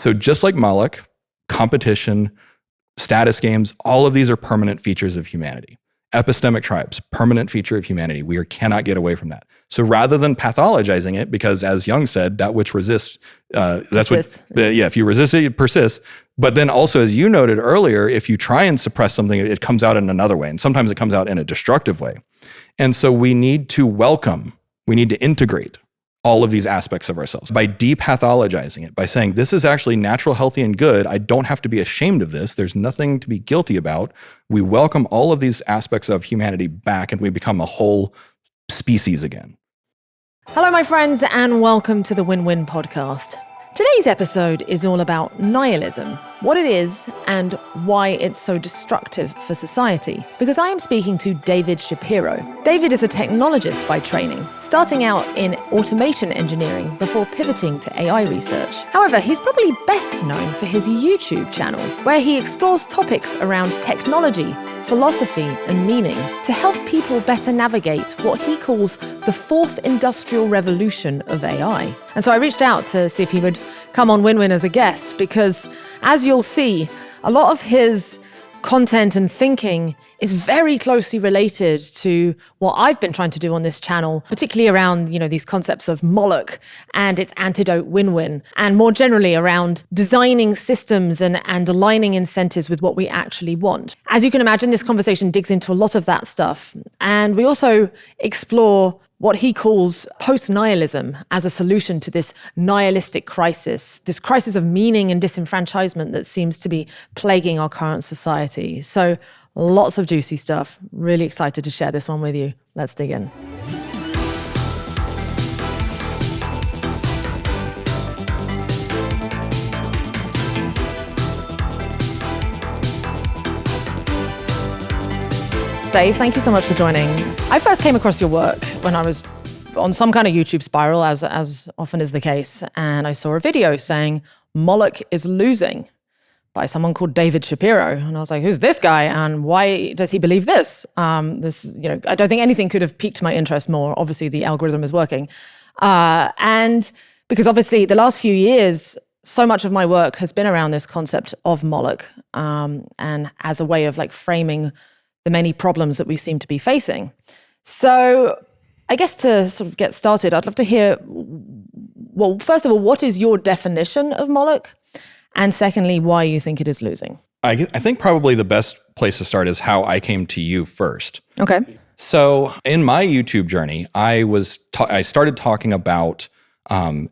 So just like Moloch, competition, status games, all of these are permanent features of humanity. Epistemic tribes, permanent feature of humanity. We cannot get away from that. So rather than pathologizing it, because as Jung said, that which resists, if you resist it, it persists. But then also, as you noted earlier, if you try and suppress something, it comes out in another way. And sometimes it comes out in a destructive way. And so we need to integrate all of these aspects of ourselves by depathologizing it, by saying, this is actually natural, healthy, and good. I don't have to be ashamed of this. There's nothing to be guilty about. We welcome all of these aspects of humanity back and we become a whole species again. Hello, my friends, and welcome to the Win-Win Podcast. Today's episode is all about nihilism, what it is, and why it's so destructive for society. Because I am speaking to David Shapiro. David is a technologist by training, starting out in automation engineering before pivoting to AI research. However, he's probably best known for his YouTube channel, where he explores topics around technology, philosophy, and meaning to help people better navigate what he calls the fourth industrial revolution of AI. And so I reached out to see if he would come on Win-Win as a guest, because as you'll see, a lot of his content and thinking is very closely related to what I've been trying to do on this channel, particularly around, these concepts of Moloch and its antidote Win-Win, and more generally around designing systems and aligning incentives with what we actually want. As you can imagine, this conversation digs into a lot of that stuff. And we also explore what he calls post-nihilism as a solution to this nihilistic crisis, this crisis of meaning and disenfranchisement that seems to be plaguing our current society. So lots of juicy stuff. Really excited to share this one with you. Let's dig in. Dave, thank you so much for joining. I first came across your work when I was on some kind of YouTube spiral, as often is the case, and I saw a video saying Moloch is losing by someone called David Shapiro, and I was like, who's this guy, and why does he believe this? I don't think anything could have piqued my interest more. Obviously, the algorithm is working, and because obviously the last few years, so much of my work has been around this concept of Moloch, and as a way of framing the many problems that we seem to be facing. So I guess to sort of get started, I'd love to hear, well, first of all, what is your definition of Moloch? And secondly, why you think it is losing? I think probably the best place to start is how I came to you first. Okay. So in my YouTube journey, I started talking about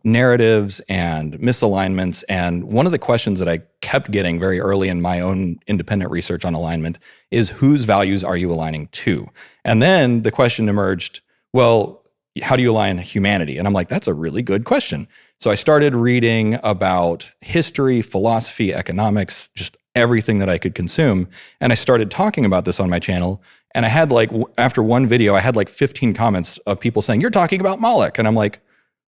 narratives and misalignments. And one of the questions that I kept getting very early in my own independent research on alignment is, whose values are you aligning to? And then the question emerged, well, how do you align humanity? And I'm like, that's a really good question. So I started reading about history, philosophy, economics, just everything that I could consume. And I started talking about this on my channel. And I had after one video, I had 15 comments of people saying, you're talking about Moloch. And I'm like,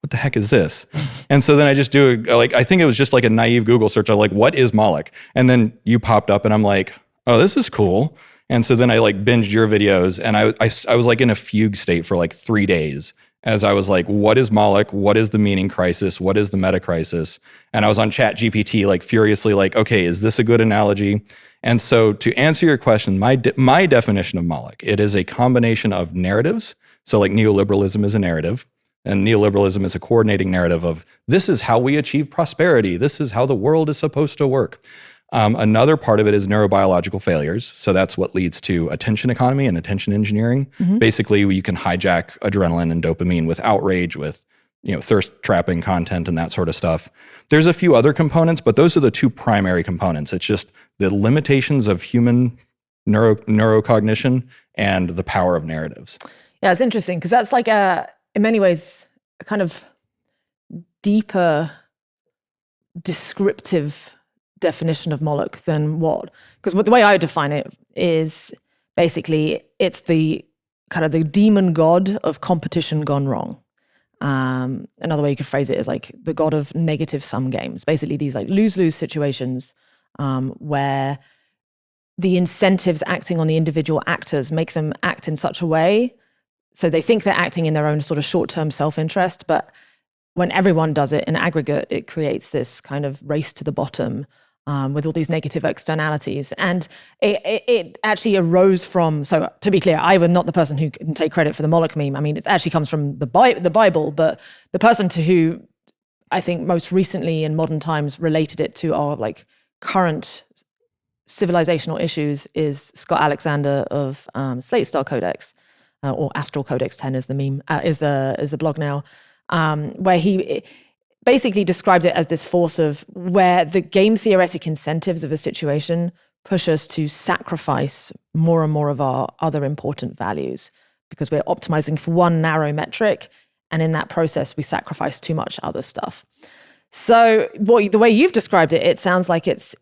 what the heck is this? And so then I just do I think it was just a naive Google search of what is Moloch? And then you popped up and I'm like, oh, this is cool. And so then I binged your videos, and I was in a fugue state for 3 days as I was what is Moloch? What is the meaning crisis? What is the meta crisis? And I was on ChatGPT furiously okay, is this a good analogy? And so to answer your question, my definition of Moloch, it is a combination of narratives. So neoliberalism is a narrative. And neoliberalism is a coordinating narrative of, this is how we achieve prosperity. This is how the world is supposed to work. Another part of it is neurobiological failures. So that's what leads to attention economy and attention engineering. Mm-hmm. Basically, you can hijack adrenaline and dopamine with outrage, with thirst-trapping content and that sort of stuff. There's a few other components, but those are the two primary components. It's just the limitations of human neurocognition and the power of narratives. Yeah, it's interesting because that's in many ways, a kind of deeper, descriptive definition of Moloch than what? Because the way I define it is basically it's the kind of the demon god of competition gone wrong. Another way you could phrase it is the god of negative sum games. Basically these lose-lose situations where the incentives acting on the individual actors make them act in such a way so they think they're acting in their own sort of short-term self-interest, but when everyone does it in aggregate, it creates this kind of race to the bottom with all these negative externalities. And it actually arose from, so to be clear, I was not the person who can take credit for the Moloch meme. I mean, it actually comes from the Bible, but the person to who I think most recently in modern times related it to our like current civilizational issues is Scott Alexander of Slate Star Codex, or Astral Codex 10 is the meme, is the blog now, where he basically described it as this force of where the game theoretic incentives of a situation push us to sacrifice more and more of our other important values because we're optimizing for one narrow metric, and in that process we sacrifice too much other stuff. So the way you've described it, it sounds like it's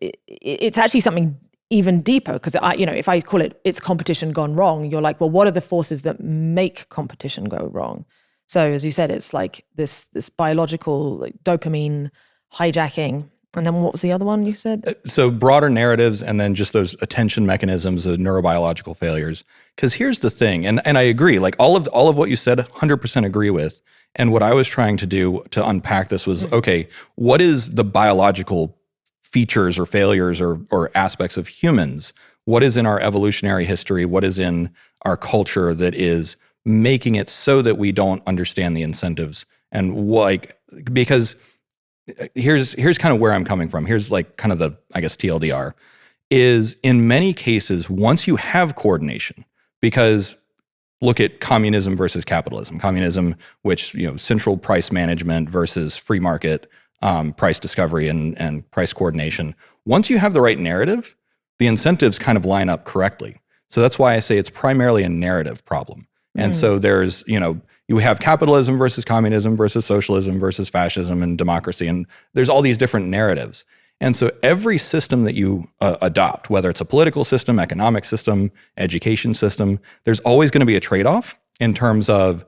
actually something even deeper, because if I call it's competition gone wrong, you're like, well, what are the forces that make competition go wrong? So as you said, it's like this biological like, dopamine hijacking. And then what was the other one you said? So broader narratives, and then just those attention mechanisms of neurobiological failures. Because here's the thing, and I agree, like all of what you said, 100% agree with. And what I was trying to do to unpack this was, okay, what is the biological features or failures or aspects of humans? What is in our evolutionary history? What is in our culture that is making it so that we don't understand the incentives? And because here's kind of where I'm coming from. Here's like kind of the, I guess, TLDR is in many cases, once you have coordination, because look at communism versus capitalism. Communism, which, central price management versus free market, price discovery and price coordination. Once you have the right narrative, the incentives kind of line up correctly. So that's why I say it's primarily a narrative problem. And so there's, you have capitalism versus communism versus socialism versus fascism and democracy. And there's all these different narratives. And so every system that you adopt, whether it's a political system, economic system, education system, there's always going to be a trade-off in terms of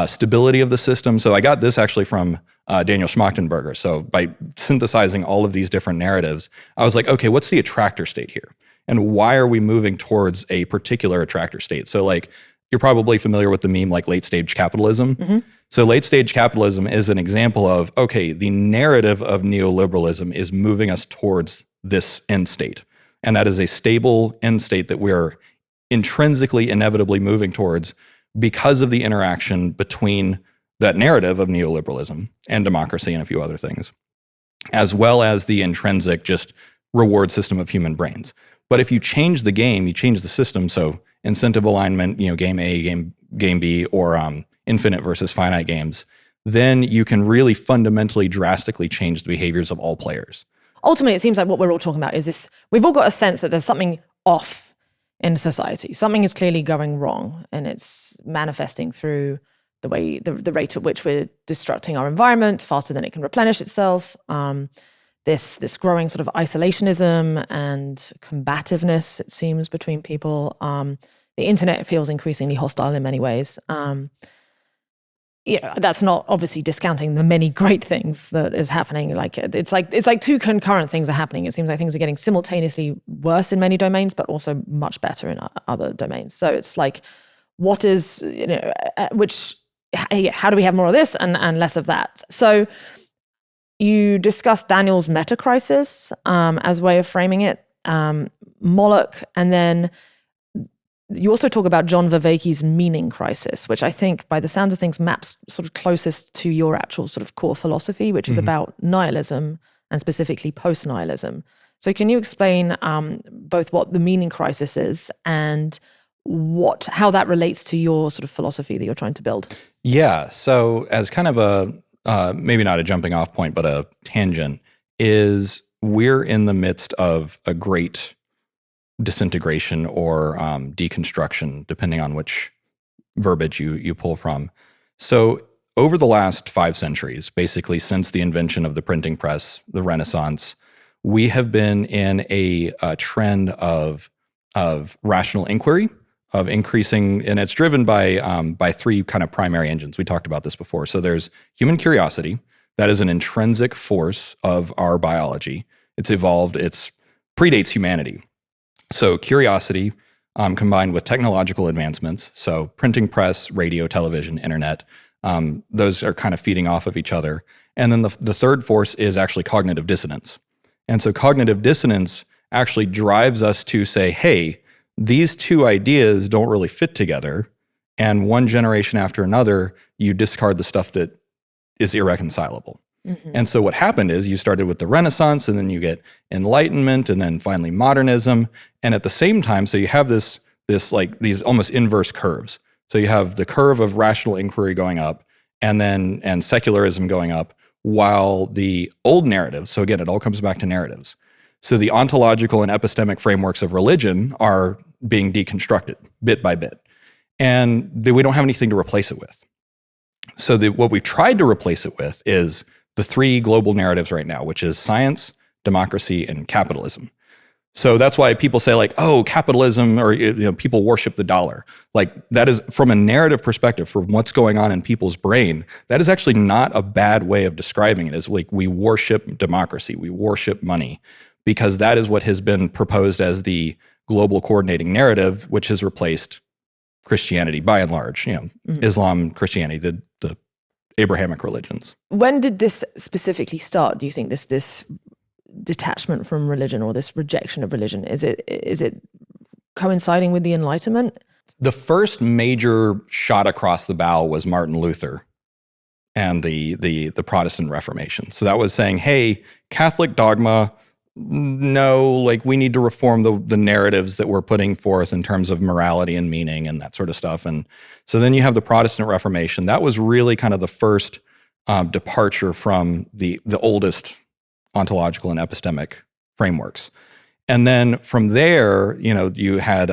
stability of the system. So I got this actually from Daniel Schmachtenberger. So by synthesizing all of these different narratives, I was like, okay, what's the attractor state here? And why are we moving towards a particular attractor state? So like, you're probably familiar with the meme like late stage capitalism. Mm-hmm. So late stage capitalism is an example of, okay, the narrative of neoliberalism is moving us towards this end state. And that is a stable end state that we're intrinsically, inevitably moving towards because of the interaction between that narrative of neoliberalism and democracy and a few other things, as well as the intrinsic just reward system of human brains. But if you change the game, you change the system. So incentive alignment, game A, game B, or infinite versus finite games, then you can really fundamentally, drastically change the behaviors of all players. Ultimately, it seems like what we're all talking about is this, we've all got a sense that there's something off in society. Something is clearly going wrong, and it's manifesting through the way, the rate at which we're destructing our environment faster than it can replenish itself. This growing sort of isolationism and combativeness, it seems, between people. The internet feels increasingly hostile in many ways. That's not obviously discounting the many great things that is happening. Like it's like two concurrent things are happening. It seems like things are getting simultaneously worse in many domains, but also much better in other domains. So it's like, what is, how do we have more of this and less of that? So you discussed Daniel's meta crisis as a way of framing it, Moloch, and then you also talk about John Vervaeke's meaning crisis, which I think, by the sounds of things, maps sort of closest to your actual sort of core philosophy, which is about nihilism and specifically post-nihilism. So can you explain both what the meaning crisis is and how that relates to your sort of philosophy that you're trying to build? Yeah. So as kind of a maybe not a jumping off point, but a tangent, is we're in the midst of a great disintegration or deconstruction, depending on which verbiage you pull from. So over the last 5 centuries, basically since the invention of the printing press, the Renaissance, we have been in a trend of rational inquiry, of increasing, and it's driven by 3 kind of primary engines. We talked about this before. So there's human curiosity. That is an intrinsic force of our biology. It's evolved. It predates humanity. So curiosity combined with technological advancements, so printing press, radio, television, internet, Those are kind of feeding off of each other. And then the third force is actually cognitive dissonance. And so cognitive dissonance actually drives us to say, hey, these two ideas don't really fit together. And one generation after another, you discard the stuff that is irreconcilable. Mm-hmm. And so what happened is you started with the Renaissance, and then you get Enlightenment, and then finally modernism. And at the same time, so you have this like these almost inverse curves. So you have the curve of rational inquiry going up, and secularism going up, while the old narratives, so again, it all comes back to narratives. So the ontological and epistemic frameworks of religion are being deconstructed bit by bit. And we don't have anything to replace it with. So what we've tried to replace it with is the three global narratives right now, which is science, democracy, and capitalism. So that's why people say like, oh, capitalism, or people worship the dollar. Like that is, from a narrative perspective, from what's going on in people's brain, that is actually not a bad way of describing it. It's like we worship democracy, we worship money, because that is what has been proposed as the global coordinating narrative, which has replaced Christianity by and large, Islam, Christianity, the Abrahamic religions. When did this specifically start? Do you think this detachment from religion, or this rejection of religion, is it coinciding with the Enlightenment? The first major shot across the bow was Martin Luther and the Protestant Reformation. So that was saying, hey, Catholic dogma, no, like we need to reform the narratives that we're putting forth in terms of morality and meaning and that sort of stuff. And so then you have the Protestant Reformation. That was really kind of the first departure from the oldest ontological and epistemic frameworks. And then from there, you had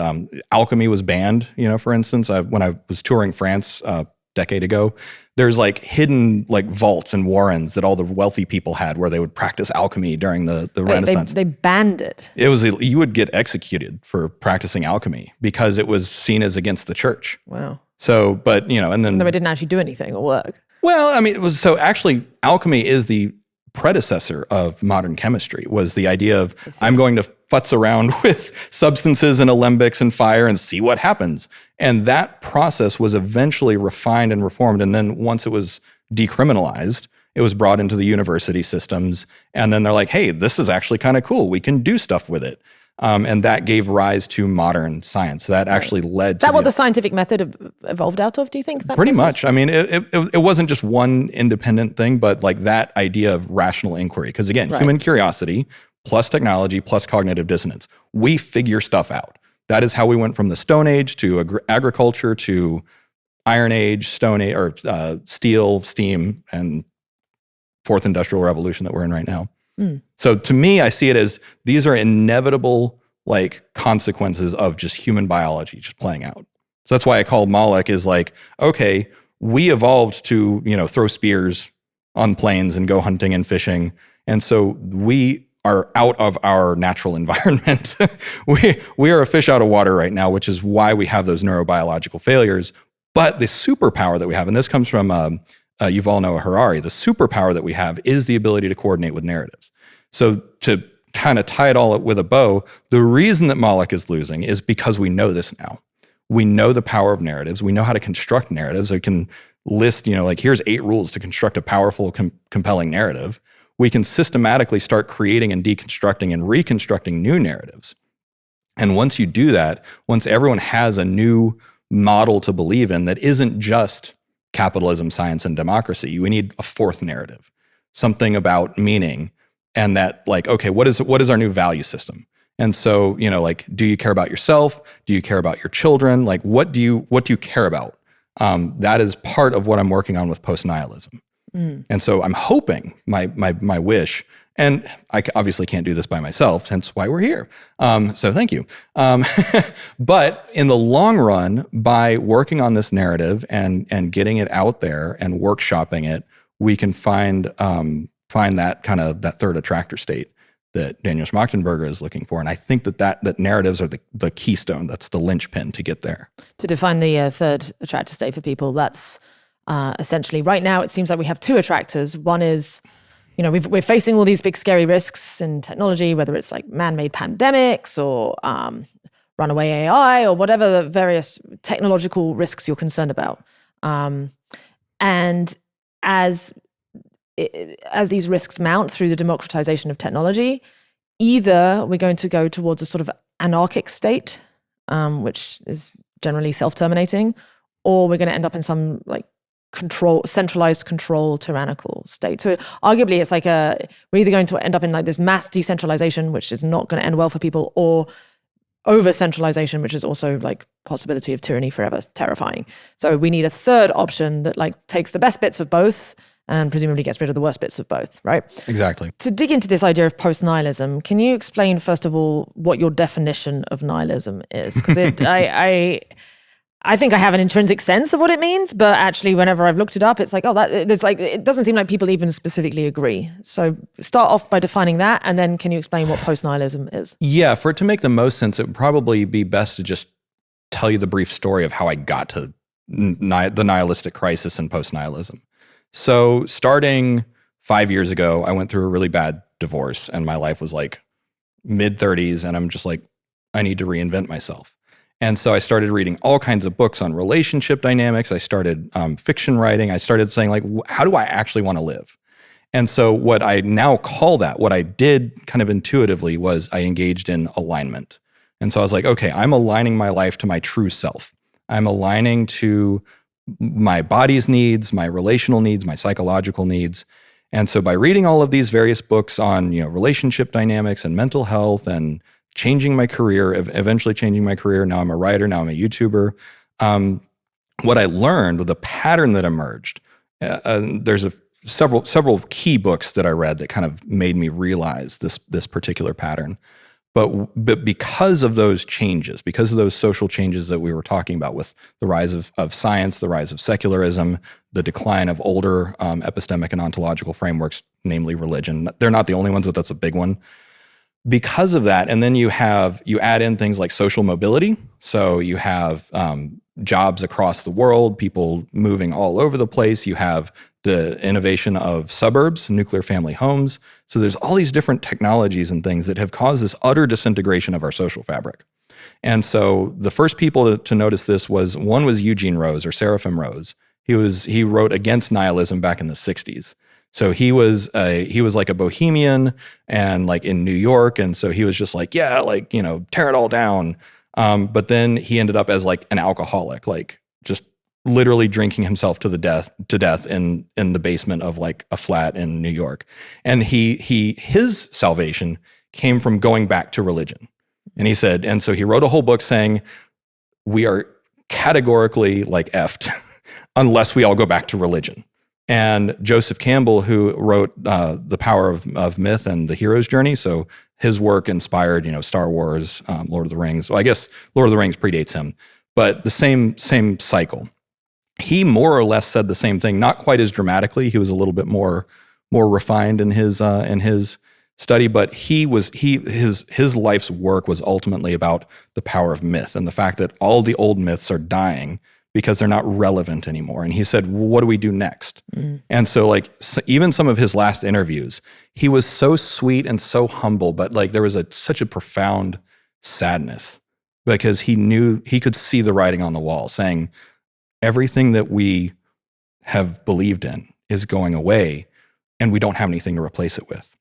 alchemy was banned, for instance. When I was touring France a decade ago, there's like hidden like vaults and warrens that all the wealthy people had where they would practice alchemy during the Renaissance. They banned it. It was, you would get executed for practicing alchemy because it was seen as against the church. Wow. So, but, and then... No, it didn't actually do anything or work. Well, I mean, so actually alchemy is the predecessor of modern chemistry, was the idea of I'm going to futz around with substances and alembics and fire and see what happens. And that process was eventually refined and reformed. And then once it was decriminalized, it was brought into the university systems. And then they're like, hey, this is actually kind of cool. We can do stuff with it. And that gave rise to modern science. That actually led to... Is that what the scientific method evolved out of, do you think? Pretty much. I mean, it wasn't just one independent thing, but like that idea of rational inquiry. Because again, human curiosity plus technology plus cognitive dissonance. We figure stuff out. That is how we went from the Stone Age to agriculture to Iron Age, Stone Age, or steel, steam, and Fourth Industrial Revolution that we're in right now. So to me, I see it as these are inevitable like consequences of just human biology just playing out. So that's why I call Moloch is like, okay, we evolved to, throw spears on planes and go hunting and fishing. And so we are out of our natural environment. we are a fish out of water right now, which is why we have those neurobiological failures. But the superpower that we have, and this comes from Yuval Noah Harari, the superpower that we have is the ability to coordinate with narratives. So to kind of tie it all up with a bow, the reason that Moloch is losing is because we know this now. We know the power of narratives. We know how to construct narratives. We can list, like here's 8 rules to construct a powerful, compelling narrative. We can systematically start creating and deconstructing and reconstructing new narratives. And once you do that, once everyone has a new model to believe in that isn't just capitalism, science, and democracy, we need a fourth narrative, something about meaning, and that like, okay, what is our new value system? And so, like, do you care about yourself? Do you care about your children? Like, what do you care about? That is part of what I'm working on with post-nihilism. And so I'm hoping my wish, and I obviously can't do this by myself, hence why we're here. So thank you. But in the long run, by working on this narrative and getting it out there and workshopping it, we can find that kind of that third attractor state that Daniel Schmachtenberger is looking for. And I think that narratives are the keystone, that's the linchpin to get there. To define the third attractor state for people, that's essentially right now it seems like we have 2 attractors. One is, we're facing all these big scary risks in technology, whether it's like man-made pandemics or runaway AI or whatever the various technological risks you're concerned about. And as these risks mount through the democratization of technology, either we're going to go towards a sort of anarchic state, which is generally self-terminating, or we're going to end up in some like centralized control, tyrannical state. So arguably it's like we're either going to end up in like this mass decentralization, which is not going to end well for people, or over centralization, which is also like possibility of tyranny forever, terrifying. So we need a third option that like takes the best bits of both and presumably gets rid of the worst bits of both, right? Exactly. To dig into this idea of post-nihilism, can you explain, first of all, what your definition of nihilism is? Because I think I have an intrinsic sense of what it means, but actually whenever I've looked it up, it's like, it doesn't seem like people even specifically agree. So start off by defining that, and then can you explain what post-nihilism is? Yeah, for it to make the most sense, it would probably be best to just tell you the brief story of how I got to the nihilistic crisis and post-nihilism. So starting 5 years ago, I went through a really bad divorce, and my life was like mid-30s, and I'm just like, I need to reinvent myself. And so I started reading all kinds of books on relationship dynamics. I started fiction writing. I started saying, like, how do I actually want to live? And so what I now call that, what I did kind of intuitively, was I engaged in alignment. And so I was like, okay, I'm aligning my life to my true self. I'm aligning to my body's needs, my relational needs, my psychological needs. And so by reading all of these various books on, relationship dynamics and mental health and changing my career, eventually changing my career. Now I'm a writer, now I'm a YouTuber. What I learned, the pattern that emerged, there's several key books that I read that kind of made me realize this particular pattern. But because of those changes, because of those social changes that we were talking about with the rise of science, the rise of secularism, the decline of older epistemic and ontological frameworks, namely religion, they're not the only ones, but that's a big one. Because of that, and then you add in things like social mobility. So you have jobs across the world, people moving all over the place. You have the innovation of suburbs, nuclear family homes. So there's all these different technologies and things that have caused this utter disintegration of our social fabric. And so the first people to notice this was Eugene Rose, or Seraphim Rose. He wrote against nihilism back in the 60s. So he was like a bohemian and like in New York. And so he was just like, yeah, like, tear it all down. But then he ended up as like an alcoholic, like just literally drinking himself to death in the basement of like a flat in New York. And his salvation came from going back to religion. And he said, and so he wrote a whole book saying, we are categorically like effed unless we all go back to religion. And Joseph Campbell, who wrote The Power of Myth and The Hero's Journey, so his work inspired, Star Wars, Lord of the Rings. Well, I guess Lord of the Rings predates him, but the same cycle. He more or less said the same thing, not quite as dramatically. He was a little bit more refined in his study, but his life's work was ultimately about the power of myth and the fact that all the old myths are dying because they're not relevant anymore. And he said, well, what do we do next? And so even some of his last interviews, he was so sweet and so humble, but like there was such a profound sadness because he could see the writing on the wall saying, everything that we have believed in is going away and we don't have anything to replace it with.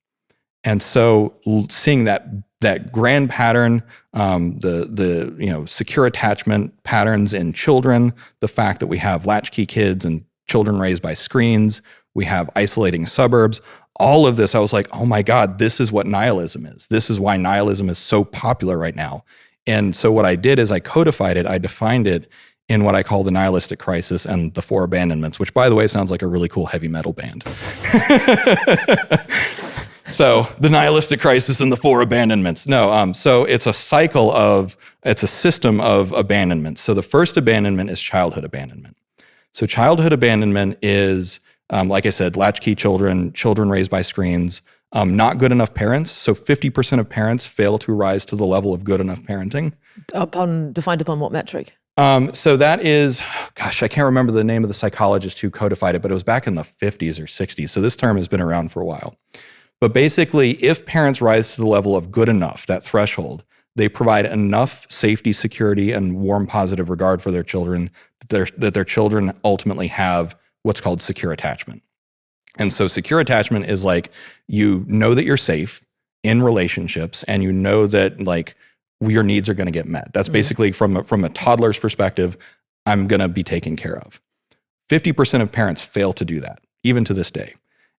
And so seeing that grand pattern, the secure attachment patterns in children, the fact that we have latchkey kids and children raised by screens, we have isolating suburbs, all of this, I was like, oh my God, this is what nihilism is. This is why nihilism is so popular right now. And so what I did is I codified it, I defined it in what I call the Nihilistic Crisis and the Four Abandonments, which by the way sounds like a really cool heavy metal band. So the Nihilistic Crisis and the Four Abandonments. No, so it's a system of abandonments. So the first abandonment is childhood abandonment. So childhood abandonment is, like I said, latchkey children raised by screens, not good enough parents. So 50% of parents fail to rise to the level of good enough parenting. Defined upon what metric? So that is, I can't remember the name of the psychologist who codified it, but it was back in the 50s or 60s. So this term has been around for a while. But basically, if parents rise to the level of good enough, that threshold, they provide enough safety, security, and warm, positive regard for their children that their children ultimately have what's called secure attachment. And so secure attachment is like, you know that you're safe in relationships and you know that like your needs are going to get met. That's basically from a toddler's perspective, I'm going to be taken care of. 50% of parents fail to do that, even to this day.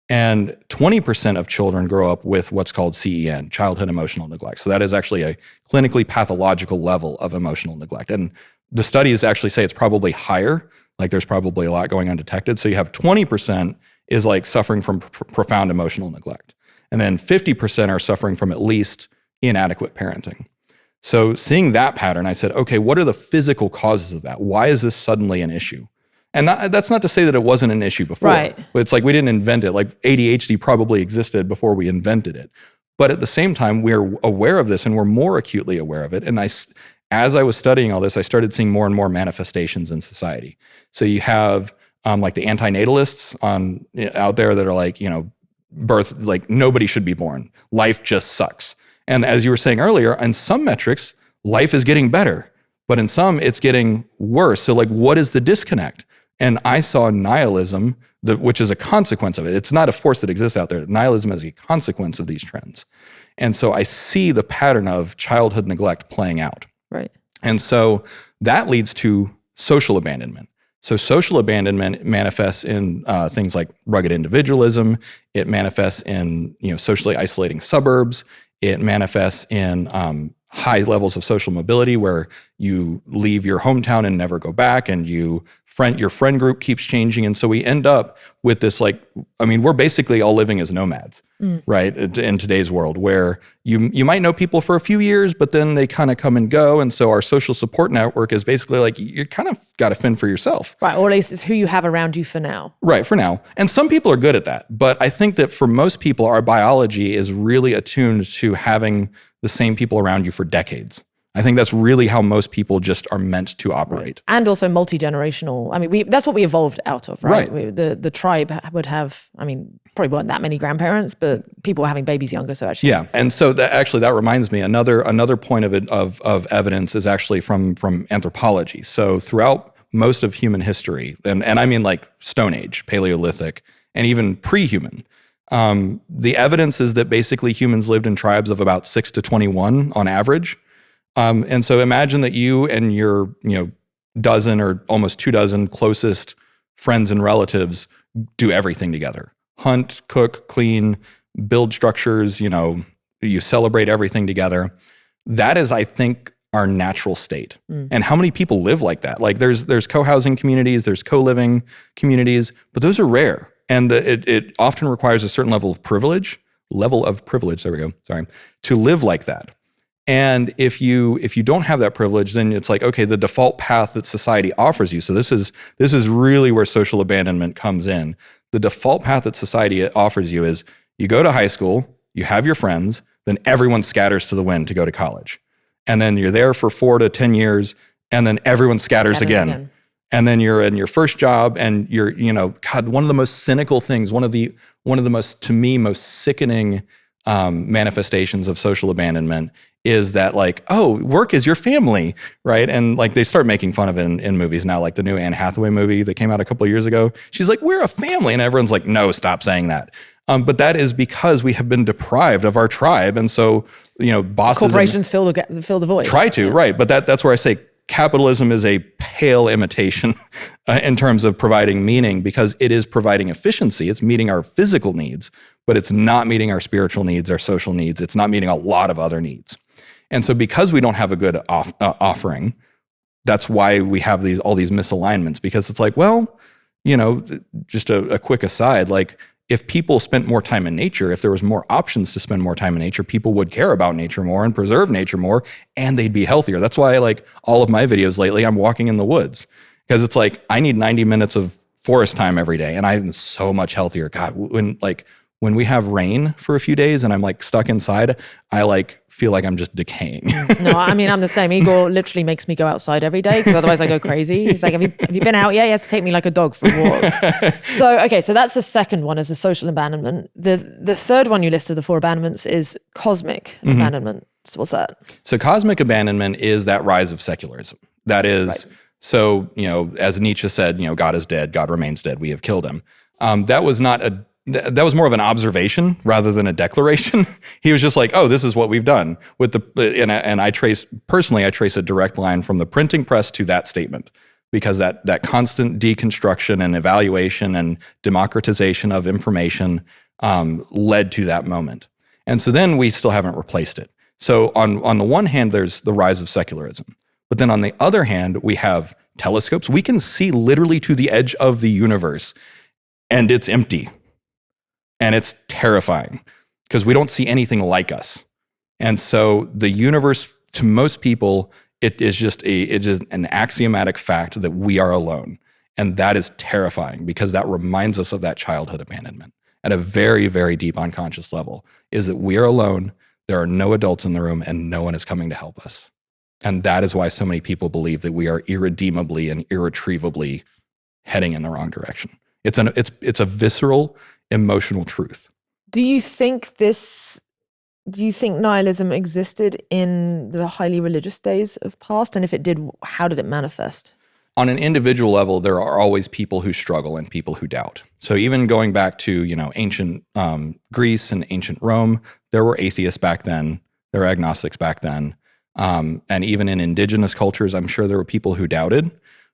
And 20% of children grow up with what's called CEN, childhood emotional neglect. So that is actually a clinically pathological level of emotional neglect. And the studies actually say it's probably higher, like there's probably a lot going undetected. So you have 20% is like suffering from profound emotional neglect. And then 50% are suffering from at least inadequate parenting. So seeing that pattern, I said, okay, what are the physical causes of that? Why is this suddenly an issue? And that's not to say that it wasn't an issue before. Right. But it's like we didn't invent it. Like ADHD probably existed before we invented it. But at the same time, we're aware of this and we're more acutely aware of it. And as I was studying all this, I started seeing more and more manifestations in society. So you have like the antinatalists out there that are like, birth, like nobody should be born. Life just sucks. And as you were saying earlier, on some metrics, life is getting better, but in some it's getting worse. So like, what is the disconnect? And I saw nihilism, which is a consequence of it. It's not a force that exists out there. Nihilism is a consequence of these trends. And so I see the pattern of childhood neglect playing out. Right. And so that leads to social abandonment. So social abandonment manifests in things like rugged individualism. It manifests in socially isolating suburbs. It manifests in high levels of social mobility where you leave your hometown and never go back, and your friend group keeps changing. And so we end up with this we're basically all living as nomads, right? In today's world where you might know people for a few years, but then they kind of come and go. And so our social support network is basically like, you kind of got to fend for yourself. Right, or at least it's who you have around you for now. Right, for now. And some people are good at that. But I think that for most people, our biology is really attuned to having the same people around you for decades. I think that's really how most people just are meant to operate. And also multi-generational. I mean, that's what we evolved out of, right? The tribe would have, probably weren't that many grandparents, but people were having babies younger, so actually. Yeah, and so that reminds me, another point of evidence is actually from anthropology. So throughout most of human history, and I mean like Stone Age, Paleolithic, and even pre-human, the evidence is that basically humans lived in tribes of about 6 to 21 on average. And so imagine that you and your, dozen or almost 24 closest friends and relatives do everything together. Hunt, cook, clean, build structures, you celebrate everything together. That is, I think, our natural state. And how many people live like that? Like there's co-housing communities, there's co-living communities, but those are rare. And it often requires a certain level of privilege, to live like that. And if you don't have that privilege, then it's like, okay, the default path that society offers you. So this is really where social abandonment comes in. The default path that society offers you is you go to high school, you have your friends, then everyone scatters to the wind to go to college. And then you're there for 4 to 10 years, and then everyone scatters again. And then you're in your first job, and you're, God, one of the most cynical things, one of the most, to me, most sickening manifestations of social abandonment is that like, oh, work is your family, right? And like they start making fun of it in movies now, like the new Anne Hathaway movie that came out a couple of years ago. She's like, we're a family. And everyone's like, no, stop saying that. But that is because we have been deprived of our tribe. And so, bosses... Corporations fill the void. Try to, right. But that's where I say capitalism is a pale imitation in terms of providing meaning, because it is providing efficiency. It's meeting our physical needs, but it's not meeting our spiritual needs, our social needs. It's not meeting a lot of other needs. And so because we don't have a good offering, that's why we have all these misalignments, because it's like, well, just a quick aside, like if people spent more time in nature, if there was more options to spend more time in nature, people would care about nature more and preserve nature more, and they'd be healthier. That's why like all of my videos lately, I'm walking in the woods, because it's like, I need 90 minutes of forest time every day, and I'm so much healthier. God, when we have rain for a few days and I'm like stuck inside, I like feel like I'm just decaying. No, I'm the same. Igor literally makes me go outside every day because otherwise I go crazy. He's like, have you been out yet? He has to take me like a dog for a walk. So that's the second one, is the social abandonment. The third one you listed, the four abandonments, is cosmic abandonment. So what's that? So cosmic abandonment is that rise of secularism. That is So, as Nietzsche said, God is dead, God remains dead, we have killed him. That was more of an observation rather than a declaration. He was just like, oh, this is what we've done and I trace a direct line from the printing press to that statement, because that constant deconstruction and evaluation and democratization of information led to that moment. And so then we still haven't replaced it. So on the one hand, there's the rise of secularism. But then on the other hand, we have telescopes. We can see literally to the edge of the universe, and it's empty. And it's terrifying because we don't see anything like us. And so the universe, to most people, it is just an axiomatic fact that we are alone. And that is terrifying because that reminds us of that childhood abandonment at a very, very deep unconscious level, is that we are alone, there are no adults in the room, and no one is coming to help us. And that is why so many people believe that we are irredeemably and irretrievably heading in the wrong direction. It's a visceral, emotional truth. Do you think nihilism existed in the highly religious days of past? And if it did, how did it manifest? On an individual level, there are always people who struggle and people who doubt. So even going back to, ancient Greece and ancient Rome, there were atheists back then, there were agnostics back then. And even in indigenous cultures, I'm sure there were people who doubted.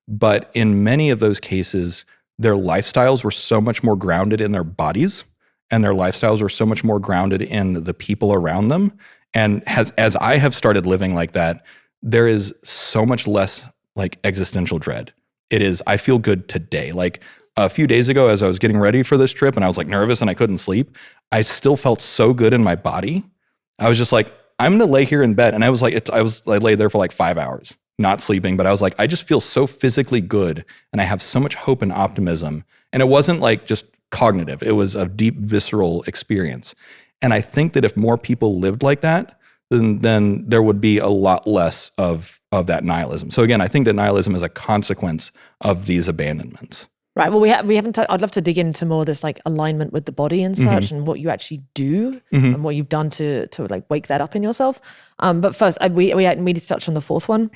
But in many of those cases, their lifestyles were so much more grounded in their bodies, and their lifestyles were so much more grounded in the people around them. And as I have started living like that, there is so much less like existential dread. It is, I feel good today. Like a few days ago, as I was getting ready for this trip and I was like nervous and I couldn't sleep, I still felt so good in my body. I was just like, I'm going to lay here in bed. And I lay there for like 5 hours, not sleeping, but I was like, I just feel so physically good. And I have so much hope and optimism. And it wasn't like just cognitive. It was a deep visceral experience. And I think that if more people lived like that, then there would be a lot less of that nihilism. So again, I think that nihilism is a consequence of these abandonments. Right. Well, we haven't. I'd love to dig into more of this like alignment with the body and such, and what you actually do, and what you've done to like wake that up in yourself. But first, we need to touch on the fourth one,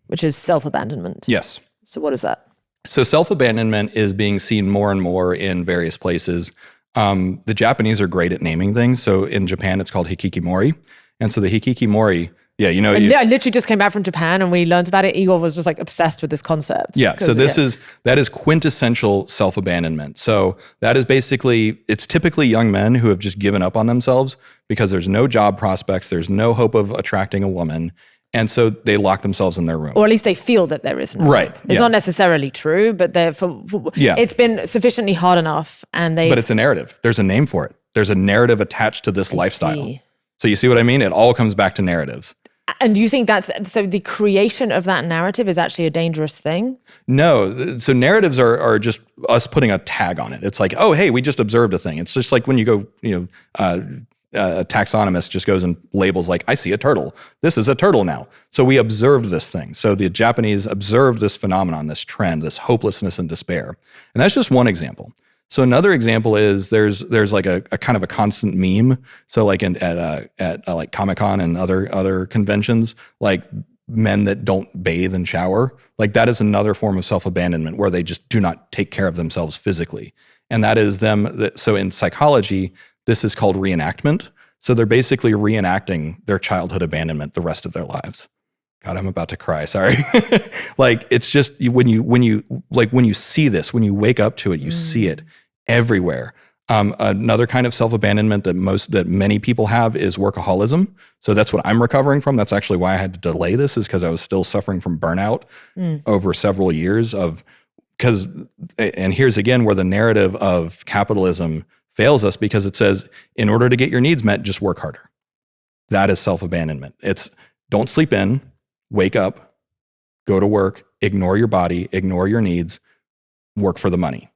which is self-abandonment. Yes. So what is that? So self-abandonment is being seen more and more in various places. The Japanese are great at naming things. So in Japan, it's called hikikimori, and so the hikikimori. Yeah, I literally just came back from Japan and we learned about it. Igor was just like obsessed with this concept. Yeah, so that is quintessential self-abandonment. So that is basically, it's typically young men who have just given up on themselves because there's no job prospects, there's no hope of attracting a woman, and so they lock themselves in their room. Or at least they feel that there isn't. Right. It's not necessarily true, but it's been sufficiently hard enough, but it's a narrative. There's a name for it. There's a narrative attached to this lifestyle. See. So you see what I mean? It all comes back to narratives. And do you think so the creation of that narrative is actually a dangerous thing? No. So narratives are just us putting a tag on it. It's like, oh, hey, we just observed a thing. It's just like when you go, a taxonomist just goes and labels like, I see a turtle. This is a turtle now. So we observed this thing. So the Japanese observed this phenomenon, this trend, this hopelessness and despair. And that's just one example. So another example is there's like a kind of a constant meme. So like at like Comic-Con and other conventions, like men that don't bathe and shower, like that is another form of self-abandonment where they just do not take care of themselves physically. And that is so in psychology, this is called reenactment. So they're basically reenacting their childhood abandonment the rest of their lives. God, I'm about to cry. Sorry. Like it's just when you see this, when you wake up to it, you see it everywhere. Another kind of self-abandonment that many people have is workaholism. So that's what I'm recovering from. That's actually why I had to delay this, is because I was still suffering from burnout over several years and here's again where the narrative of capitalism fails us, because it says, in order to get your needs met, just work harder. That is self-abandonment. It's don't sleep in, wake up, go to work, ignore your body, ignore your needs, work for the money.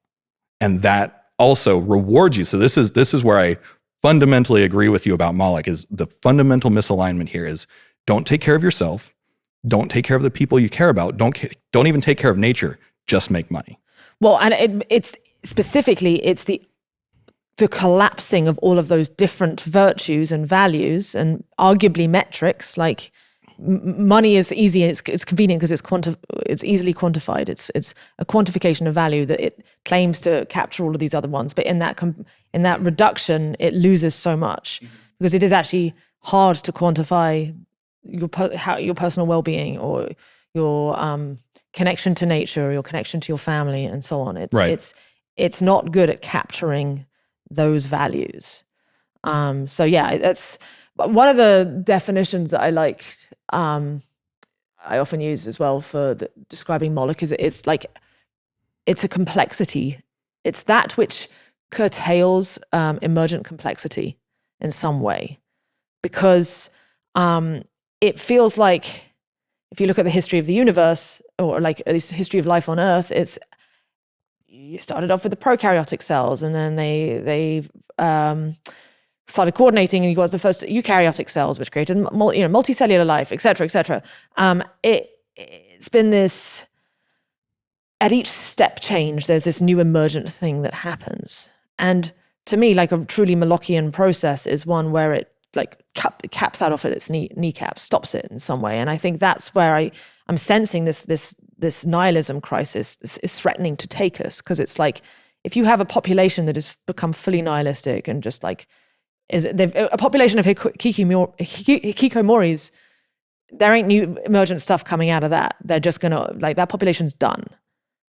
And that also rewards you. So this is where I fundamentally agree with you about Moloch, is the fundamental misalignment here is don't take care of yourself, don't take care of the people you care about, don't even take care of nature, just make money. Well, and it's specifically, it's the collapsing of all of those different virtues and values and arguably metrics like money is easy, it's convenient because it's easily quantified. It's a quantification of value that it claims to capture all of these other ones, but in that reduction, it loses so much because it is actually hard to quantify your personal well-being or your connection to nature, or your connection to your family, and so on. It's not good at capturing those values. So yeah, that's one of the definitions that I like. I often use as well for describing Moloch is it's a complexity. It's that which curtails emergent complexity in some way, because it feels like, if you look at the history of the universe, or like at least the history of life on Earth, you started off with the prokaryotic cells, and then they started coordinating, and you got the first eukaryotic cells, which created multicellular life, et cetera, et cetera. It's been this, at each step change, there's this new emergent thing that happens. And to me, like a truly Molochian process is one where it caps that off at its kneecap, stops it in some way. And I think that's where I'm sensing this nihilism crisis is threatening to take us, because it's like, if you have a population that has become fully nihilistic and just like, a population of hikikomoris, there ain't new emergent stuff coming out of that. They're just gonna, that population's done.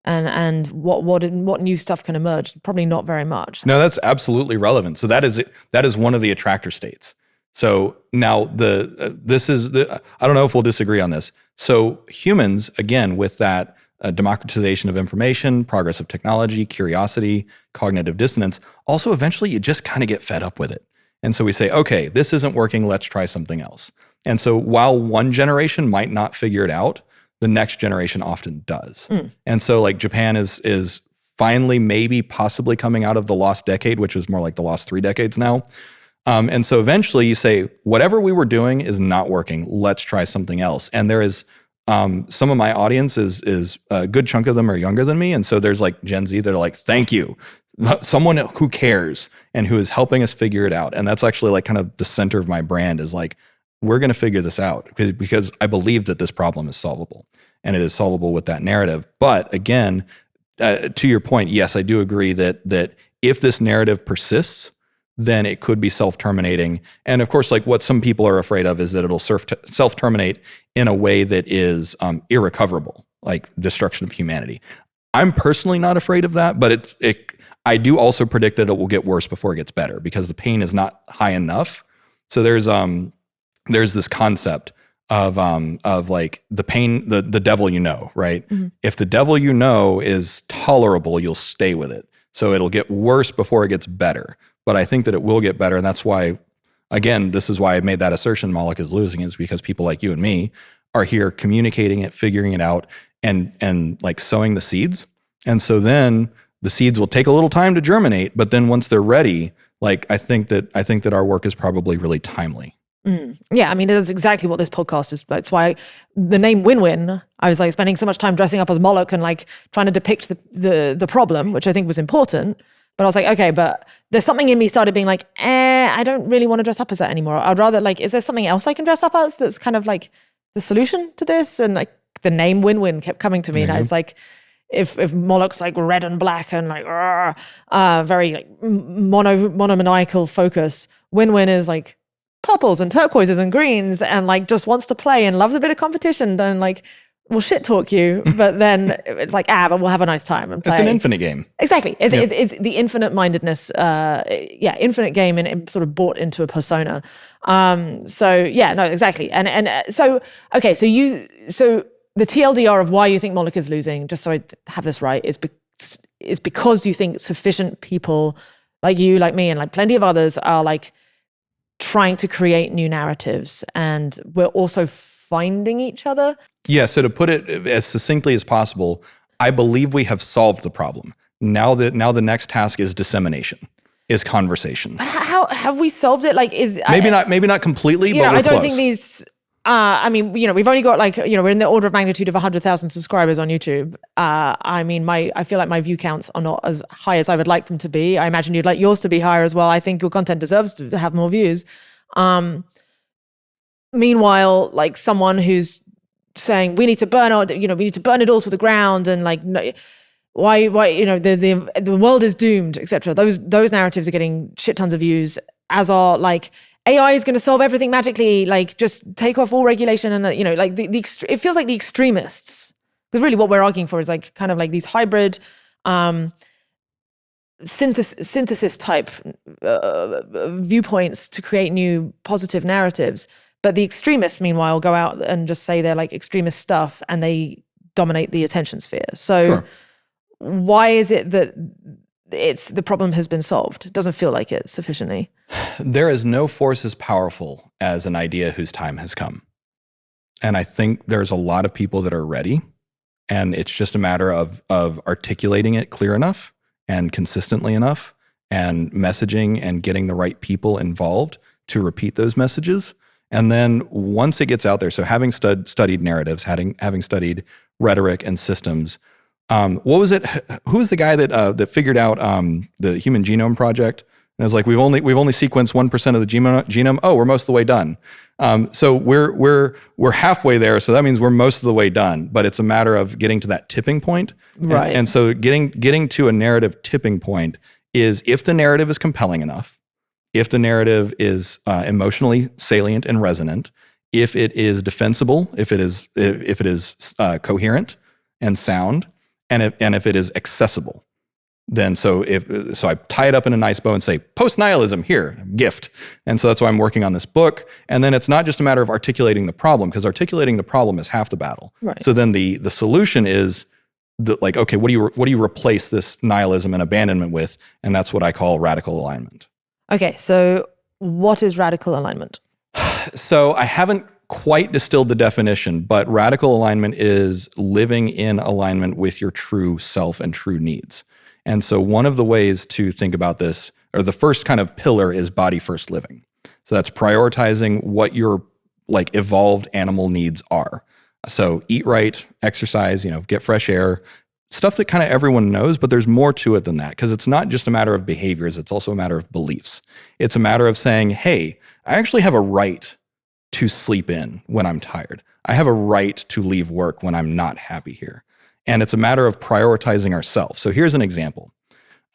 And what new stuff can emerge? Probably not very much. No, that's absolutely relevant. So that is one of the attractor states. So now I don't know if we'll disagree on this. So humans, again, with that democratization of information, progress of technology, curiosity, cognitive dissonance, also eventually you just kind of get fed up with it. And so we say, okay, this isn't working, let's try something else. And so while one generation might not figure it out, the next generation often does. And so like Japan is finally maybe possibly coming out of the lost decade, which is more like the lost 3 decades now. And so eventually you say, whatever we were doing is not working, let's try something else. And there is some of my audience is a good chunk of them are younger than me. And so there's like Gen Z that are like, thank you. Someone who cares and who is helping us figure it out. And that's actually like kind of the center of my brand, is like, we're going to figure this out because I believe that this problem is solvable, and it is solvable with that narrative. But again, to your point, yes, I do agree that if this narrative persists, then it could be self-terminating. And of course, like what some people are afraid of is that it'll self-terminate in a way that is irrecoverable, like destruction of humanity. I'm personally not afraid of that, but I do also predict that it will get worse before it gets better, because the pain is not high enough. So there's this concept of like the pain, the devil you know, right? Mm-hmm. If the devil you know is tolerable, you'll stay with it. So it'll get worse before it gets better. But I think that it will get better, and that's why, again, this is why I made that assertion Moloch is losing, is because people like you and me are here communicating it, figuring it out, and like sowing the seeds. And so then the seeds will take a little time to germinate, but then once they're ready, like I think that our work is probably really timely. Yeah, I mean, it is exactly what this podcast is. That's why the name Win-Win, I was like spending so much time dressing up as Moloch and like trying to depict the problem, which I think was important. But I was like, okay, but there's something in me started being like, I don't really want to dress up as that anymore. I'd rather like, is there something else I can dress up as that's kind of like the solution to this? And like the name Win-Win kept coming to me. Mm-hmm. And I was like, if Moloch's like red and black and like very like monomaniacal focus, Win-Win is like purples and turquoises and greens, and like just wants to play and loves a bit of competition and like will shit talk you, but then it's like, but we'll have a nice time and play. It's an infinite game. Exactly. It's the infinite mindedness, infinite game and sort of bought into a persona. So yeah, no, exactly. And so, okay, so the TLDR of why you think Moloch is losing, just so I have this right, is because you think sufficient people like you, like me, and like plenty of others are like trying to create new narratives, and we're also finding each other. Yeah, so to put it as succinctly as possible, I believe we have solved the problem. Now the next task is dissemination, is conversation. But how have we solved it? Like, maybe not completely, but we're I don't close. think these. We've only got like, we're in the order of magnitude of 100,000 subscribers on YouTube. I feel like my view counts are not as high as I would like them to be. I imagine you'd like yours to be higher as well. I think your content deserves to have more views. Meanwhile, like someone who's saying we need to burn it all to the ground, and like, no, why, the world is doomed, etc. Those narratives are getting shit tons of views, as are like AI is going to solve everything magically, like just take off all regulation, and like it feels like the extremists, because really what we're arguing for is like kind of like these hybrid synthesis type viewpoints to create new positive narratives. But the extremists, meanwhile, go out and just say they're like extremist stuff, and they dominate the attention sphere. So Sure. Why is it that the problem has been solved? It doesn't feel like it sufficiently. There is no force as powerful as an idea whose time has come. And I think there's a lot of people that are ready, and it's just a matter of articulating it clear enough and consistently enough, and messaging and getting the right people involved to repeat those messages. And then once it gets out there, so having studied narratives, having studied rhetoric and systems, what was it? Who was the guy that figured out the Human Genome Project? And it was like, we've only sequenced 1% of the genome. Oh, we're most of the way done. So we're halfway there. So that means we're most of the way done. But it's a matter of getting to that tipping point. Right. And so getting to a narrative tipping point is if the narrative is compelling enough, if the narrative is emotionally salient and resonant, if it is defensible, if it is coherent and sound, and if it is accessible, then so I tie it up in a nice bow and say post-nihilism here, gift. And so that's why I'm working on this book. And then it's not just a matter of articulating the problem, because articulating the problem is half the battle. Right. So then the solution is okay, what do you replace this nihilism and abandonment with? And that's what I call radical alignment. Okay, so what is radical alignment? So I haven't quite distilled the definition, but radical alignment is living in alignment with your true self and true needs. And so one of the ways to think about this, or the first kind of pillar, is body first living. So that's prioritizing what your like evolved animal needs are. So eat right, exercise, get fresh air, stuff that kind of everyone knows, but there's more to it than that, because it's not just a matter of behaviors, it's also a matter of beliefs. It's a matter of saying, hey, I actually have a right to sleep in when I'm tired. I have a right to leave work when I'm not happy here. And it's a matter of prioritizing ourselves. So here's an example.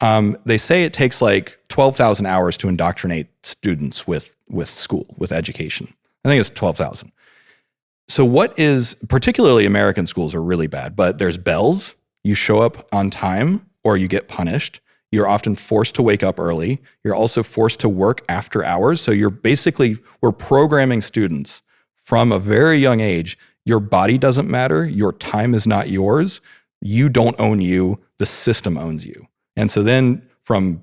They say it takes like 12,000 hours to indoctrinate students with school, with education. I think it's 12,000. So what is, particularly American schools are really bad, but there's bells. You show up on time or you get punished. You're often forced to wake up early. You're also forced to work after hours. So we're programming students from a very young age. Your body doesn't matter. Your time is not yours. You don't own you. The system owns you. And so then from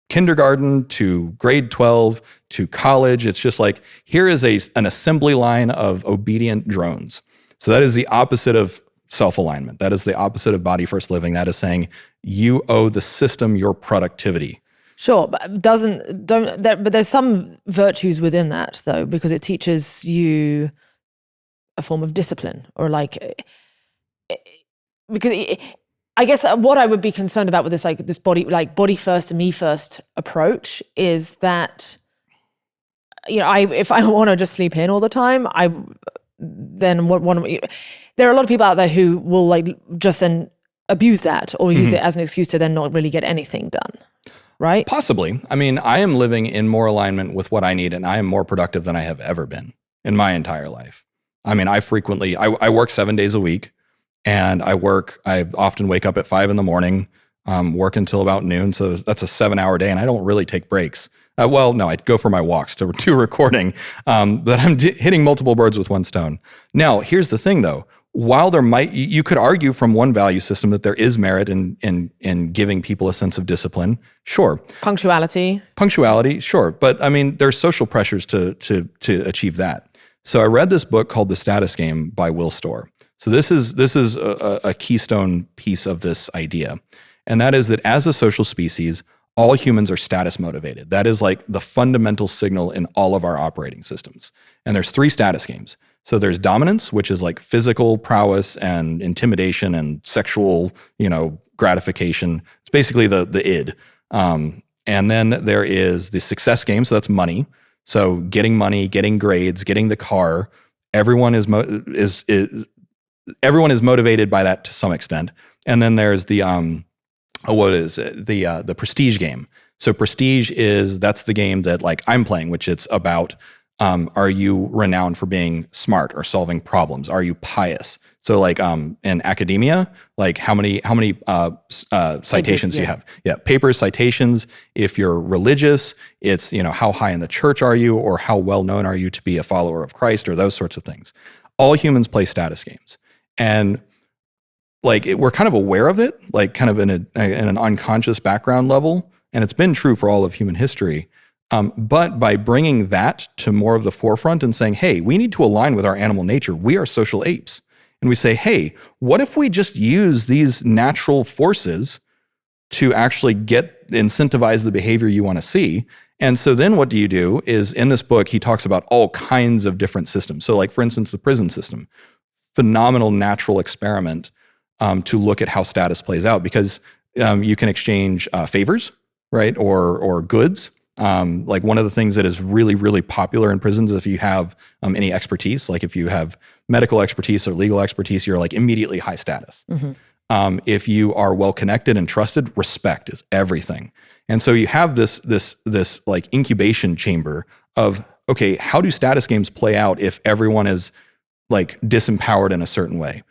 kindergarten to grade 12 to college, it's just like, here is an assembly line of obedient drones. So that is the opposite of self-alignment. That is the opposite of body first living. That is saying you owe the system your productivity. Sure, but but there's some virtues within that though, because it teaches you a form of discipline, or like, because I guess what I would be concerned about with this body first and me first approach is that, if I want to just sleep in all the time, there are a lot of people out there who will like just then abuse that or use it as an excuse to then not really get anything done, right? Possibly. I mean, I am living in more alignment with what I need, and I am more productive than I have ever been in my entire life. I mean, I work 7 days a week, and I often wake up at 5 a.m, work until about noon. So that's a 7-hour day, and I don't really take breaks. No, I go for my walks to recording, but I'm hitting multiple birds with one stone. Now, here's the thing though. While you could argue from one value system that there is merit in giving people a sense of discipline, sure. Punctuality, sure. But I mean, there's social pressures to achieve that. So I read this book called The Status Game by Will Storr. So this is a keystone piece of this idea. And that is that as a social species, all humans are status motivated. That is like the fundamental signal in all of our operating systems. And there's 3 status games. So there's dominance, which is like physical prowess and intimidation and sexual, gratification. It's basically the id. And then there is the success game. So that's money. So getting money, getting grades, getting the car, everyone is everyone is motivated by that to some extent. And then there's the the prestige game. So prestige that's the game that like I'm playing, which it's about, are you renowned for being smart or solving problems? Are you pious? So like in academia, like how many citations do you have? Yeah, papers, citations. If you're religious, it's, how high in the church are you, or how well known are you to be a follower of Christ, or those sorts of things. All humans play status games. And like we're kind of aware of it, like kind of in an unconscious background level. And it's been true for all of human history. But by bringing that to more of the forefront and saying, hey, we need to align with our animal nature. We are social apes. And we say, hey, what if we just use these natural forces to actually incentivize the behavior you want to see? And so then what do you do is, in this book, he talks about all kinds of different systems. So like, for instance, the prison system, phenomenal natural experiment to look at how status plays out, because you can exchange favors, right? Or goods. Like one of the things that is really, really popular in prisons, if you have any expertise, like if you have medical expertise or legal expertise, you're like immediately high status. Mm-hmm. If you are well connected and trusted, respect is everything. And so you have this like incubation chamber of, okay, how do status games play out if everyone is like disempowered in a certain way?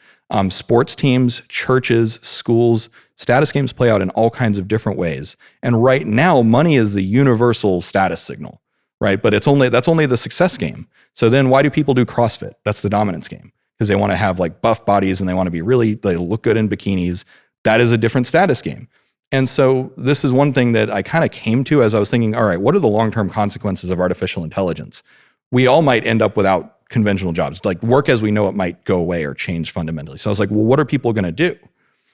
Sports teams, churches, schools, status games play out in all kinds of different ways. And right now, money is the universal status signal, right? But that's only the success game. So then why do people do CrossFit? That's the dominance game, because they want to have like buff bodies and they want to be they look good in bikinis. That is a different status game. And so this is one thing that I kind of came to as I was thinking, all right, what are the long-term consequences of artificial intelligence? We all might end up without conventional jobs. Like work as we know it might go away or change fundamentally. So I was like, well, what are people going to do?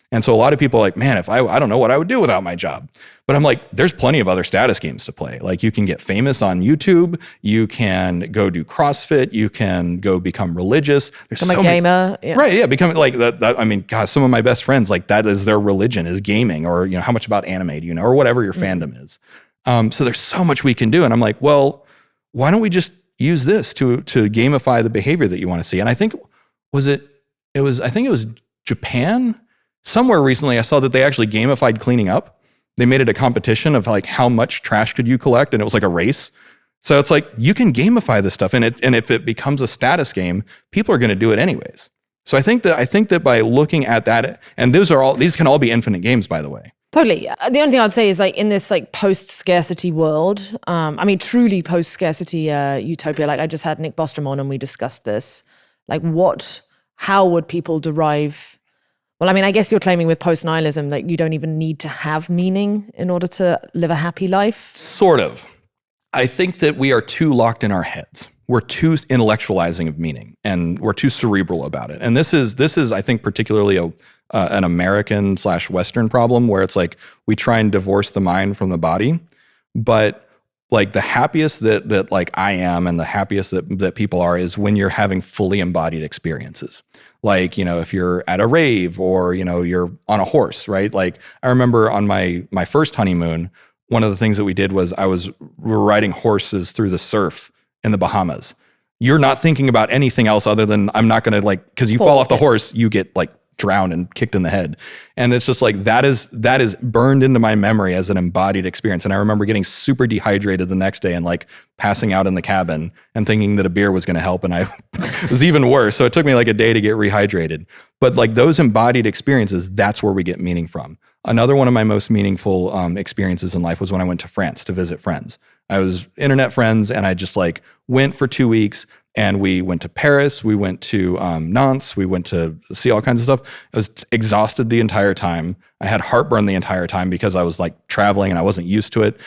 And so a lot of people are like, man, if I don't know what I would do without my job. But I'm like, there's plenty of other status games to play. Like you can get famous on YouTube. You can go do CrossFit. You can go become religious. Become a gamer. Yeah. Right, yeah. Becoming like that. I mean, gosh, some of my best friends, like that is their religion, is gaming, or, how much about anime do you know, or whatever your fandom is. So there's so much we can do. And I'm like, well, why don't we just use this to gamify the behavior that you want to see? And I think it was Japan. Somewhere recently I saw that they actually gamified cleaning up. They made it a competition of like how much trash could you collect, and it was like a race. So it's like you can gamify this stuff, and if it becomes a status game, people are going to do it anyways. So I think that by looking at that, and these can all be infinite games, by the way. Totally. The only thing I'd say is like in this like post-scarcity world, truly post-scarcity utopia, like I just had Nick Bostrom on and we discussed this, like how would people derive? Well, I guess you're claiming with post-nihilism that you don't even need to have meaning in order to live a happy life? Sort of. I think that we are too locked in our heads. We're too intellectualizing of meaning, and we're too cerebral about it. And this is I think, particularly an American/Western problem, where it's like we try and divorce the mind from the body. But like the happiest that like I am, and the happiest that people are, is when you're having fully embodied experiences. Like, if you're at a rave, or, you're on a horse, right? Like I remember on my first honeymoon, one of the things that we did was we were riding horses through the surf in the Bahamas. You're not thinking about anything else other than I'm not going to because you fall off the horse, you get like drowned and kicked in the head. And it's just like, that is burned into my memory as an embodied experience. And I remember getting super dehydrated the next day and like passing out in the cabin and thinking that a beer was going to help. And it was even worse. So it took me like a day to get rehydrated. But like those embodied experiences, that's where we get meaning from. Another one of my most meaningful experiences in life was when I went to France to visit friends. I was internet friends, and I just like went for 2 weeks. And we went to Paris, we went to Nantes, we went to see all kinds of stuff. I was exhausted the entire time. I had heartburn the entire time because I was like traveling and I wasn't used to it.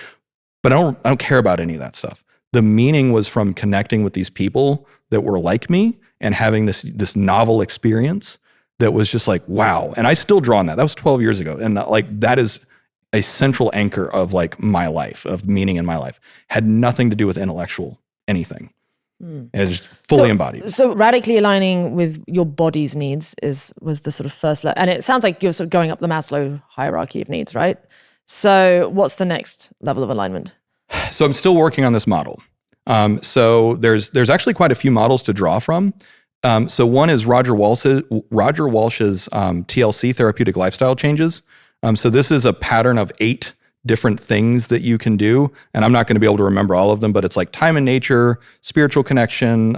But I don't care about any of that stuff. The meaning was from connecting with these people that were like me and having this novel experience that was just like, wow. And I still draw on that. That was 12 years ago. And like that is a central anchor of like my life, of meaning in my life. Had nothing to do with intellectual anything. It's fully embodied. So radically aligning with your body's needs was the sort of first level. And it sounds like you're sort of going up the Maslow hierarchy of needs, right? So what's the next level of alignment? So I'm still working on this model. So there's actually quite a few models to draw from. So one is Roger Walsh's TLC, therapeutic lifestyle changes. So this is a pattern of 8 different things that you can do. And I'm not going to be able to remember all of them, but it's like time in nature, spiritual connection,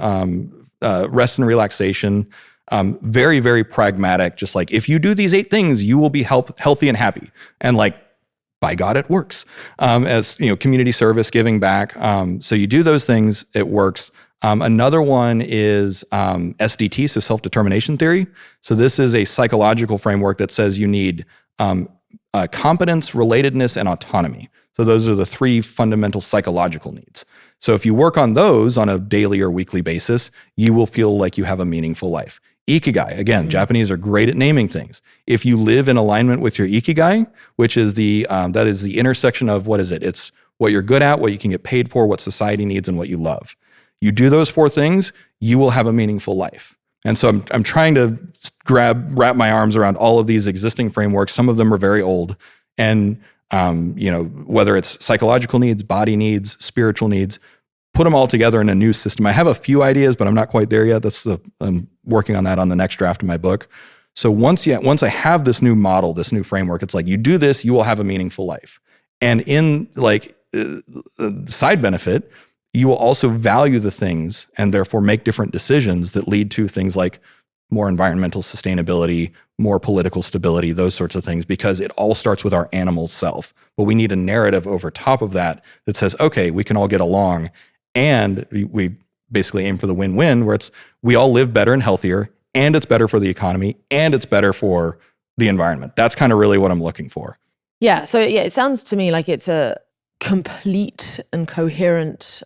rest and relaxation, very, very pragmatic. Just like, if you do these 8 things, you will be healthy and happy. And like, by God, it works. As community service, giving back. So you do those things, it works. Another one is SDT, so self-determination theory. So this is a psychological framework that says you need competence, relatedness, and autonomy. So those are the 3 fundamental psychological needs. So if you work on those on a daily or weekly basis, you will feel like you have a meaningful life. Ikigai, again, Japanese are great at naming things. If you live in alignment with your Ikigai, which is that is the intersection of, what is it? It's what you're good at, what you can get paid for, what society needs, and what you love. You do those 4 things, you will have a meaningful life. And so I'm trying to wrap my arms around all of these existing frameworks. Some of them are very old. And, whether it's psychological needs, body needs, spiritual needs, put them all together in a new system. I have a few ideas, but I'm not quite there yet. I'm working on that on the next draft of my book. So once I have this new model, this new framework, it's like, you do this, you will have a meaningful life. And in side benefit, you will also value the things and therefore make different decisions that lead to things like more environmental sustainability, more political stability, those sorts of things, because it all starts with our animal self. But we need a narrative over top of that says, okay, we can all get along. And we basically aim for the win-win, where we all live better and healthier, and it's better for the economy, and it's better for the environment. That's kind of really what I'm looking for. Yeah. So yeah, it sounds to me like it's a complete and coherent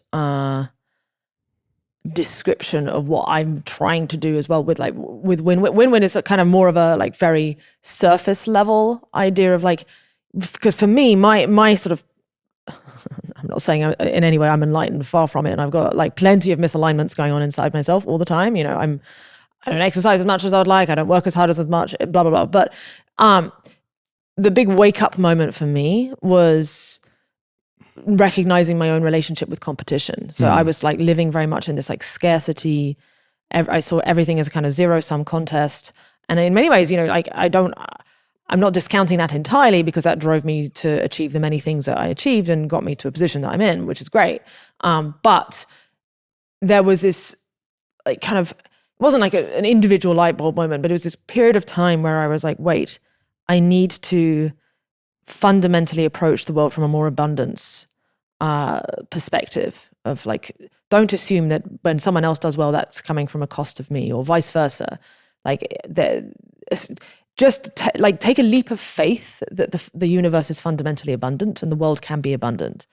description of what I'm trying to do as well with win-win is a kind of more of a very surface level idea of because for me, my sort of, I'm not saying in any way I'm enlightened, far from it. And I've got plenty of misalignments going on inside myself all the time. I don't exercise as much as I would like. I don't work as hard as much, blah, blah, blah. But the big wake up moment for me was recognizing my own relationship with competition. So I was living very much in this scarcity. I saw everything as a kind of zero sum contest. And in many ways, I'm not discounting that entirely, because that drove me to achieve the many things that I achieved and got me to a position that I'm in, which is great. But there was this it wasn't an individual light bulb moment, but it was this period of time where I was like, wait, I need to fundamentally approach the world from a more abundance perspective of don't assume that when someone else does well, that's coming from a cost of me, or vice versa. Take a leap of faith that the universe is fundamentally abundant and the world can be abundant.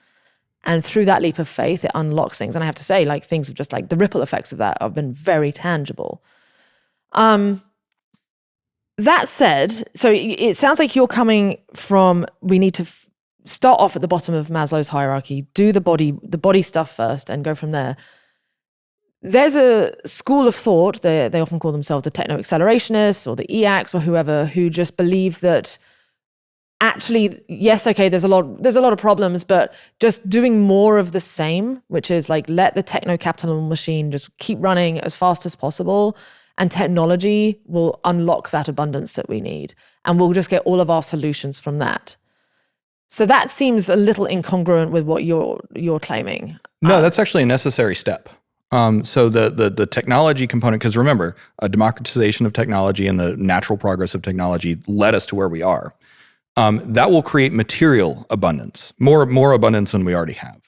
And through that leap of faith, it unlocks things. And I have to say, things have just the ripple effects of that have been very tangible. That said, so it sounds like you're coming from, we need to start off at the bottom of Maslow's hierarchy, do the body stuff first and go from there. There's a school of thought, they often call themselves the techno-accelerationists or the EACs or whoever, who just believe that actually, yes, okay, there's a lot of problems, but just doing more of the same, which is let the techno-capital machine just keep running as fast as possible, and technology will unlock that abundance that we need, and we'll just get all of our solutions from that. So that seems a little incongruent with what you're claiming. No, that's actually a necessary step. So the technology component, because remember, a democratization of technology and the natural progress of technology led us to where we are. That will create material abundance, more abundance than we already have.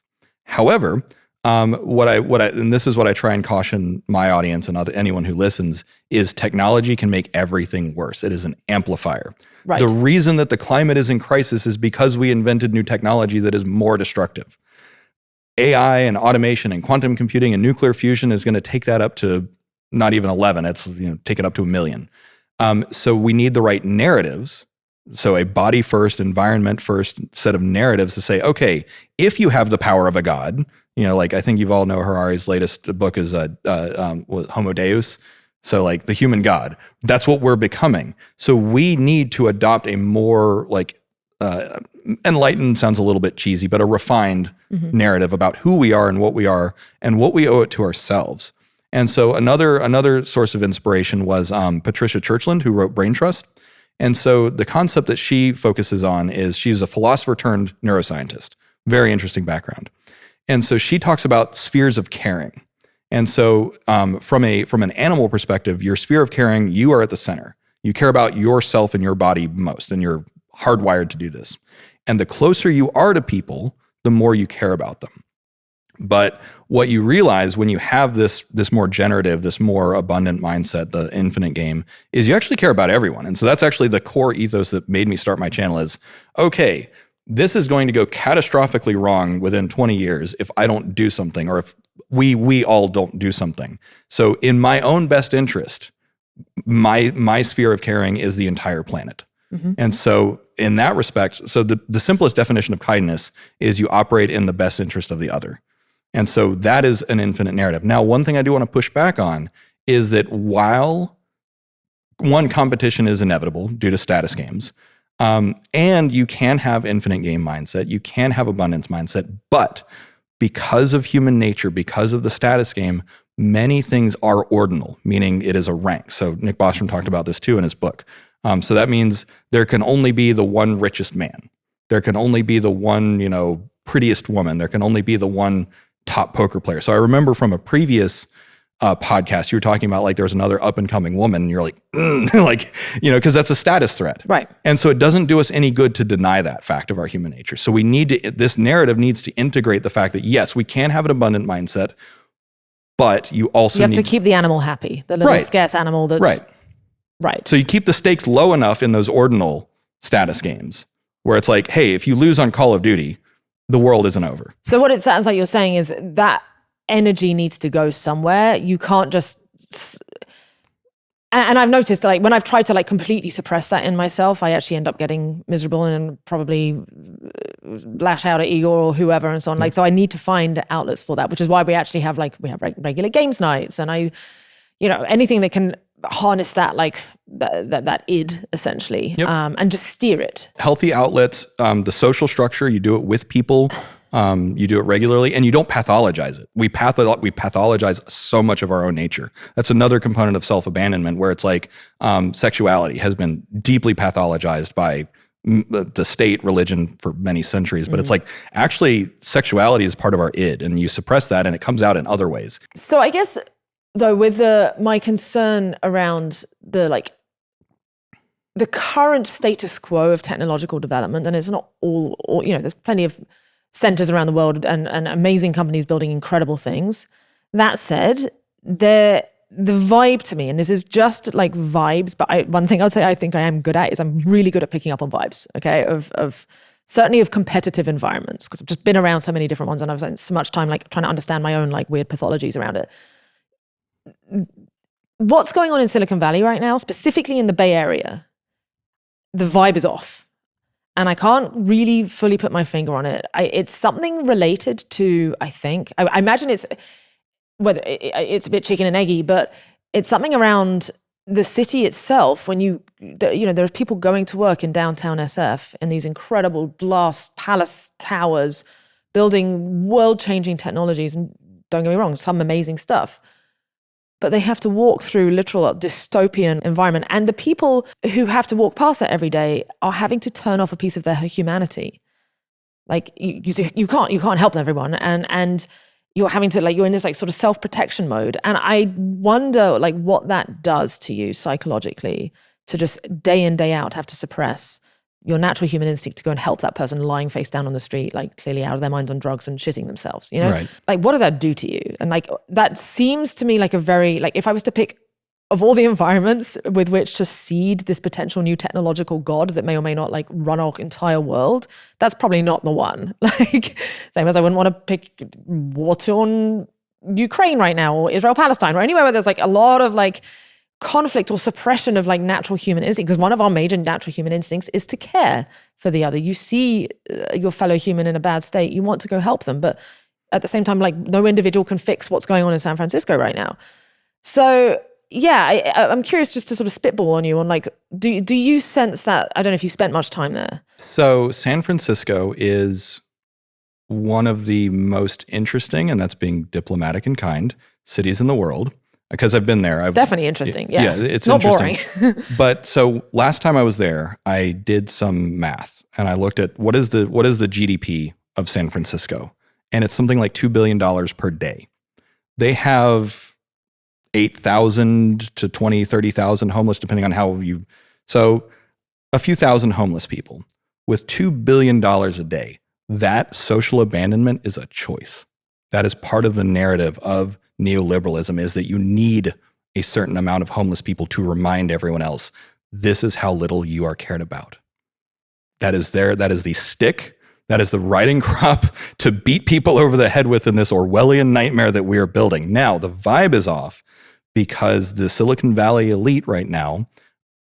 However, and this is what I try and caution my audience and anyone who listens, is technology can make everything worse. It is an amplifier. Right. The reason that the climate is in crisis is because we invented new technology that is more destructive. AI and automation and quantum computing and nuclear fusion is going to take that up to not even 11. It's take it up to 1 million. So we need the right narratives. So a body first, environment first set of narratives to say, okay, if you have the power of a god, I think you all know Harari's latest book is Homo Deus. So the human god, that's what we're becoming. So we need to adopt a more enlightened sounds a little bit cheesy, but a refined narrative about who we are and what we owe it to ourselves. And so another source of inspiration was Patricia Churchland, who wrote Brain Trust. And so the concept that she focuses on is she's a philosopher turned neuroscientist. Very interesting background. And so she talks about spheres of caring. And so from an animal perspective, your sphere of caring, you are at the center. You care about yourself and your body most, and you're hardwired to do this. And the closer you are to people, the more you care about them. But what you realize when you have this more generative, this more abundant mindset, the infinite game, is you actually care about everyone. And so that's actually the core ethos that made me start my channel is, okay, this is going to go catastrophically wrong within 20 years if I don't do something, or if we all don't do something. So in my own best interest, my sphere of caring is the entire planet. And so in that respect, so the simplest definition of kindness is you operate in the best interest of the other. And so that is an infinite narrative. Now, one thing I do want to push back on is that while one, competition is inevitable due to status games, and you can have infinite game mindset, you can have abundance mindset, but because of human nature, because of the status game, many things are ordinal, meaning it is a rank. So Nick Bostrom talked about this too in his book. So that means there can only be the one richest man. There can only be the one, prettiest woman. There can only be the one top poker player. So I remember from a previous podcast, you were talking about like there was another up and coming woman, and you're like, because that's a status threat. Right. And so it doesn't do us any good to deny that fact of our human nature. So this narrative needs to integrate the fact that yes, we can have an abundant mindset, but you also have to keep the animal happy, the little scarce animal that's right. So you keep the stakes low enough in those ordinal status games where it's like, hey, if you lose on Call of Duty, the world isn't over. So what it sounds like you're saying is that energy needs to go somewhere. You can't just... And I've noticed like when I've tried to like completely suppress that in myself, I actually end up getting miserable and probably lash out at Igor or whoever and so on. Like, so I need to find outlets for that, which is why we actually have regular games nights, and anything that can harness that, like that id essentially, and just steer it. Healthy outlets, the social structure, you do it with people, you do it regularly, and you don't pathologize it. We pathologize so much of our own nature. That's another component of self-abandonment, where it's like sexuality has been deeply pathologized by the state, religion for many centuries. But it's like actually sexuality is part of our id, and you suppress that and it comes out in other ways. So I guess though with my concern around the current status quo of technological development, and it's not all there's plenty of centers around the world and amazing companies building incredible things. That said, the vibe to me, and this is just like vibes, but one thing I'll say I think I am good at is I'm really good at picking up on vibes, okay, of certainly of competitive environments, because I've just been around so many different ones and I've spent so much time like trying to understand my own like weird pathologies around it. What's going on in Silicon Valley right now, specifically in the Bay Area, the vibe is off. And I can't really fully put my finger on it. It's something related to, I think, I imagine it's a bit chicken and eggy, but it's something around the city itself. When there's people going to work in downtown SF in these incredible glass palace towers, building world-changing technologies, and don't get me wrong, some amazing stuff. But they have to walk through literal dystopian environment. And the people who have to walk past that every day are having to turn off a piece of their humanity. Like you can't help everyone. And you're having to you're in this sort of self-protection mode. And I wonder what that does to you psychologically, to just day in, day out have to suppress your natural human instinct to go and help that person lying face down on the street, clearly out of their minds on drugs and shitting themselves, Right. What does that do to you? And that seems to me like a very, if I was to pick of all the environments with which to seed this potential new technological god that may or may not run our entire world, that's probably not the one. Same as I wouldn't want to pick war-torn Ukraine right now, or Israel-Palestine, or anywhere where there's a lot of conflict or suppression of natural human instinct, because one of our major natural human instincts is to care for the other. You see your fellow human in a bad state, you want to go help them, but at the same time, no individual can fix what's going on in San Francisco right now. So I'm curious just to sort of spitball on you on like, do you sense that, I don't know if you spent much time there. So San Francisco is one of the most interesting, and that's being diplomatic and kind, cities in the world. Because I've been there. Definitely interesting. Yeah, it's not interesting. Boring. But so last time I was there, I did some math and I looked at what is the GDP of San Francisco, and it's something like $2 billion per day. They have 8,000 to 20, 30,000 homeless, depending on how you. So a few thousand homeless people with $2 billion a day. That social abandonment is a choice. That is part of the narrative of neoliberalism, is that you need a certain amount of homeless people to remind everyone else, this is how little you are cared about. That is the stick, that is the riding crop to beat people over the head with in this Orwellian nightmare that we are building. Now, the vibe is off because the Silicon Valley elite right now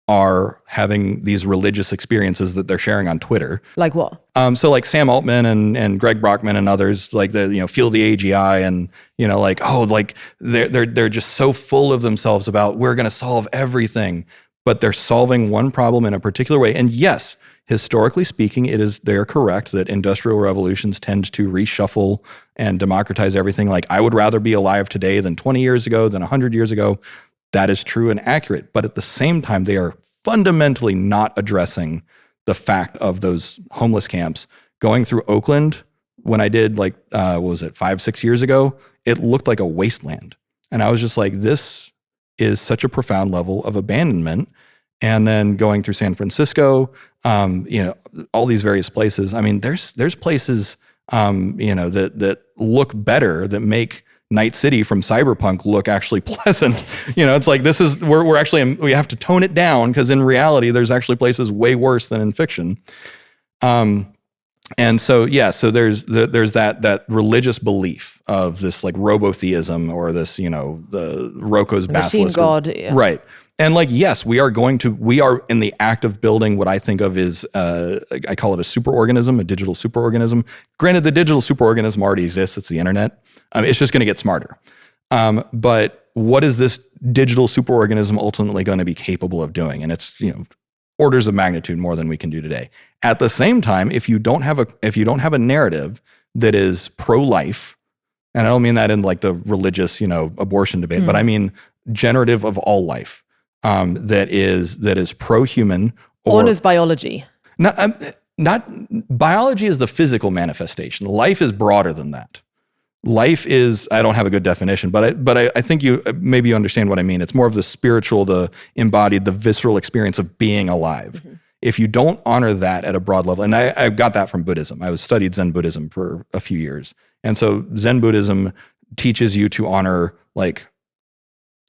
are having these religious experiences that they're sharing on Twitter. Like what? So like Sam Altman and Greg Brockman and others, like feel the AGI and, they're just so full of themselves about we're going to solve everything, but they're solving one problem in a particular way. And yes, historically speaking, they're correct that industrial revolutions tend to reshuffle and democratize everything. Like I would rather be alive today than 20 years ago, than 100 years ago. That is true and accurate. But at the same time, they are fundamentally not addressing the fact of those homeless camps. Going through Oakland, when I did 5-6 years ago, it looked like a wasteland. And I was just like, this is such a profound level of abandonment. And then going through San Francisco, all these various places. I mean, there's places, that look better, that make Night City from Cyberpunk look actually pleasant. It's like we have to tone it down because in reality, there's actually places way worse than in fiction. And so there's that religious belief of this like robotheism or this, the Rocco's basilisk. Machine God. Yeah. Right. And yes, we are in the act of building what I think of is, I call it a superorganism, a digital superorganism. Granted, the digital superorganism already exists. It's the internet. It's just going to get smarter. But what is this digital superorganism ultimately going to be capable of doing? And it's, orders of magnitude more than we can do today. At the same time, if you don't have a narrative that is pro-life, and I don't mean that in like the religious, abortion debate, but I mean generative of all life, that is pro-human or honors biology. Not biology is the physical manifestation. Life is broader than that. Life is, I don't have a good definition, but I think maybe you understand what I mean. It's more of the spiritual, the embodied, the visceral experience of being alive. Mm-hmm. If you don't honor that at a broad level, and I got that from Buddhism. I studied Zen Buddhism for a few years. And so Zen Buddhism teaches you to honor like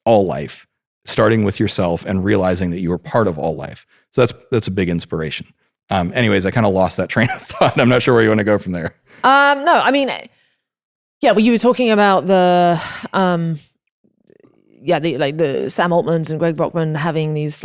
all life, starting with yourself and realizing that you are part of all life. So that's a big inspiration. Anyways, I kind of lost that train of thought. I'm not sure where you want to go from there. No, I mean, yeah, well, you were talking about the Sam Altmans and Greg Brockman having these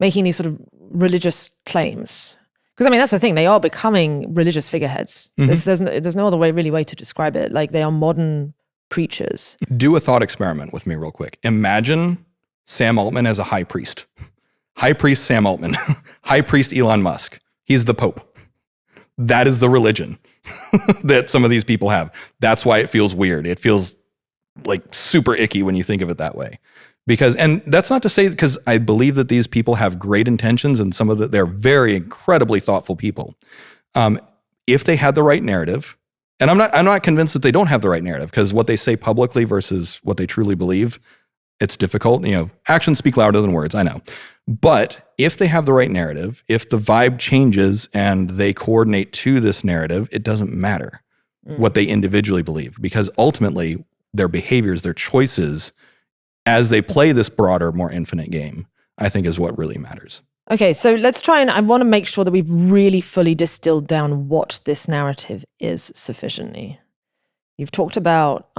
making these sort of religious claims. Because I mean, that's the thing; they are becoming religious figureheads. Mm-hmm. There's no other way to describe it. Like they are modern preachers. Do a thought experiment with me, real quick. Imagine Sam Altman as a high priest. High priest Sam Altman. High priest Elon Musk. He's the Pope. That is the religion that some of these people have. That's why it feels weird. It feels like super icky when you think of it that way. And that's not to say, because I believe that these people have great intentions and they're very incredibly thoughtful people. If they had the right narrative, and I'm not convinced that they don't have the right narrative, because what they say publicly versus what they truly believe, it's difficult. Actions speak louder than words, I know. But if they have the right narrative, if the vibe changes and they coordinate to this narrative, it doesn't matter what they individually believe, because ultimately their behaviors, their choices, as they play this broader, more infinite game, I think is what really matters. Okay, so let's try and I want to make sure that we've really fully distilled down what this narrative is sufficiently. You've talked about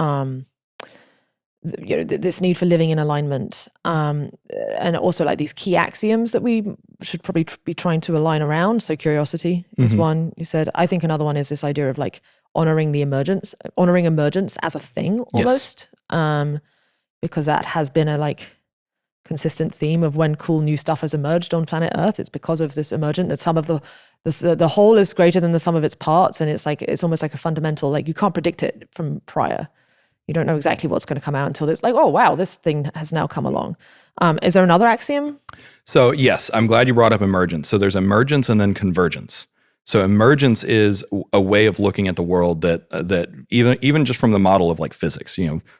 this need for living in alignment, and also like these key axioms that we should probably be trying to align around. So curiosity is one. You said. I think another one is this idea of like honoring emergence as a thing almost, because that has been a consistent theme of when cool new stuff has emerged on planet Earth. It's because of this emergent, that some of the whole is greater than the sum of its parts. And it's almost like a fundamental, like you can't predict it from prior. You don't know exactly what's going to come out until it's like, oh, wow, this thing has now come along. Is there another axiom? So yes, I'm glad you brought up emergence. So there's emergence and then convergence. So emergence is a way of looking at the world that even just from the model of like physics,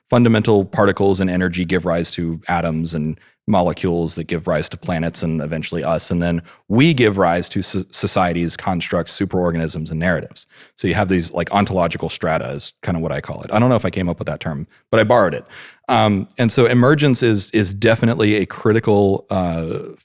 fundamental particles and energy give rise to atoms and molecules that give rise to planets and eventually us. And then we give rise to societies, constructs, superorganisms, and narratives. So you have these like ontological strata is kind of what I call it. I don't know if I came up with that term, but I borrowed it. And so emergence is definitely a critical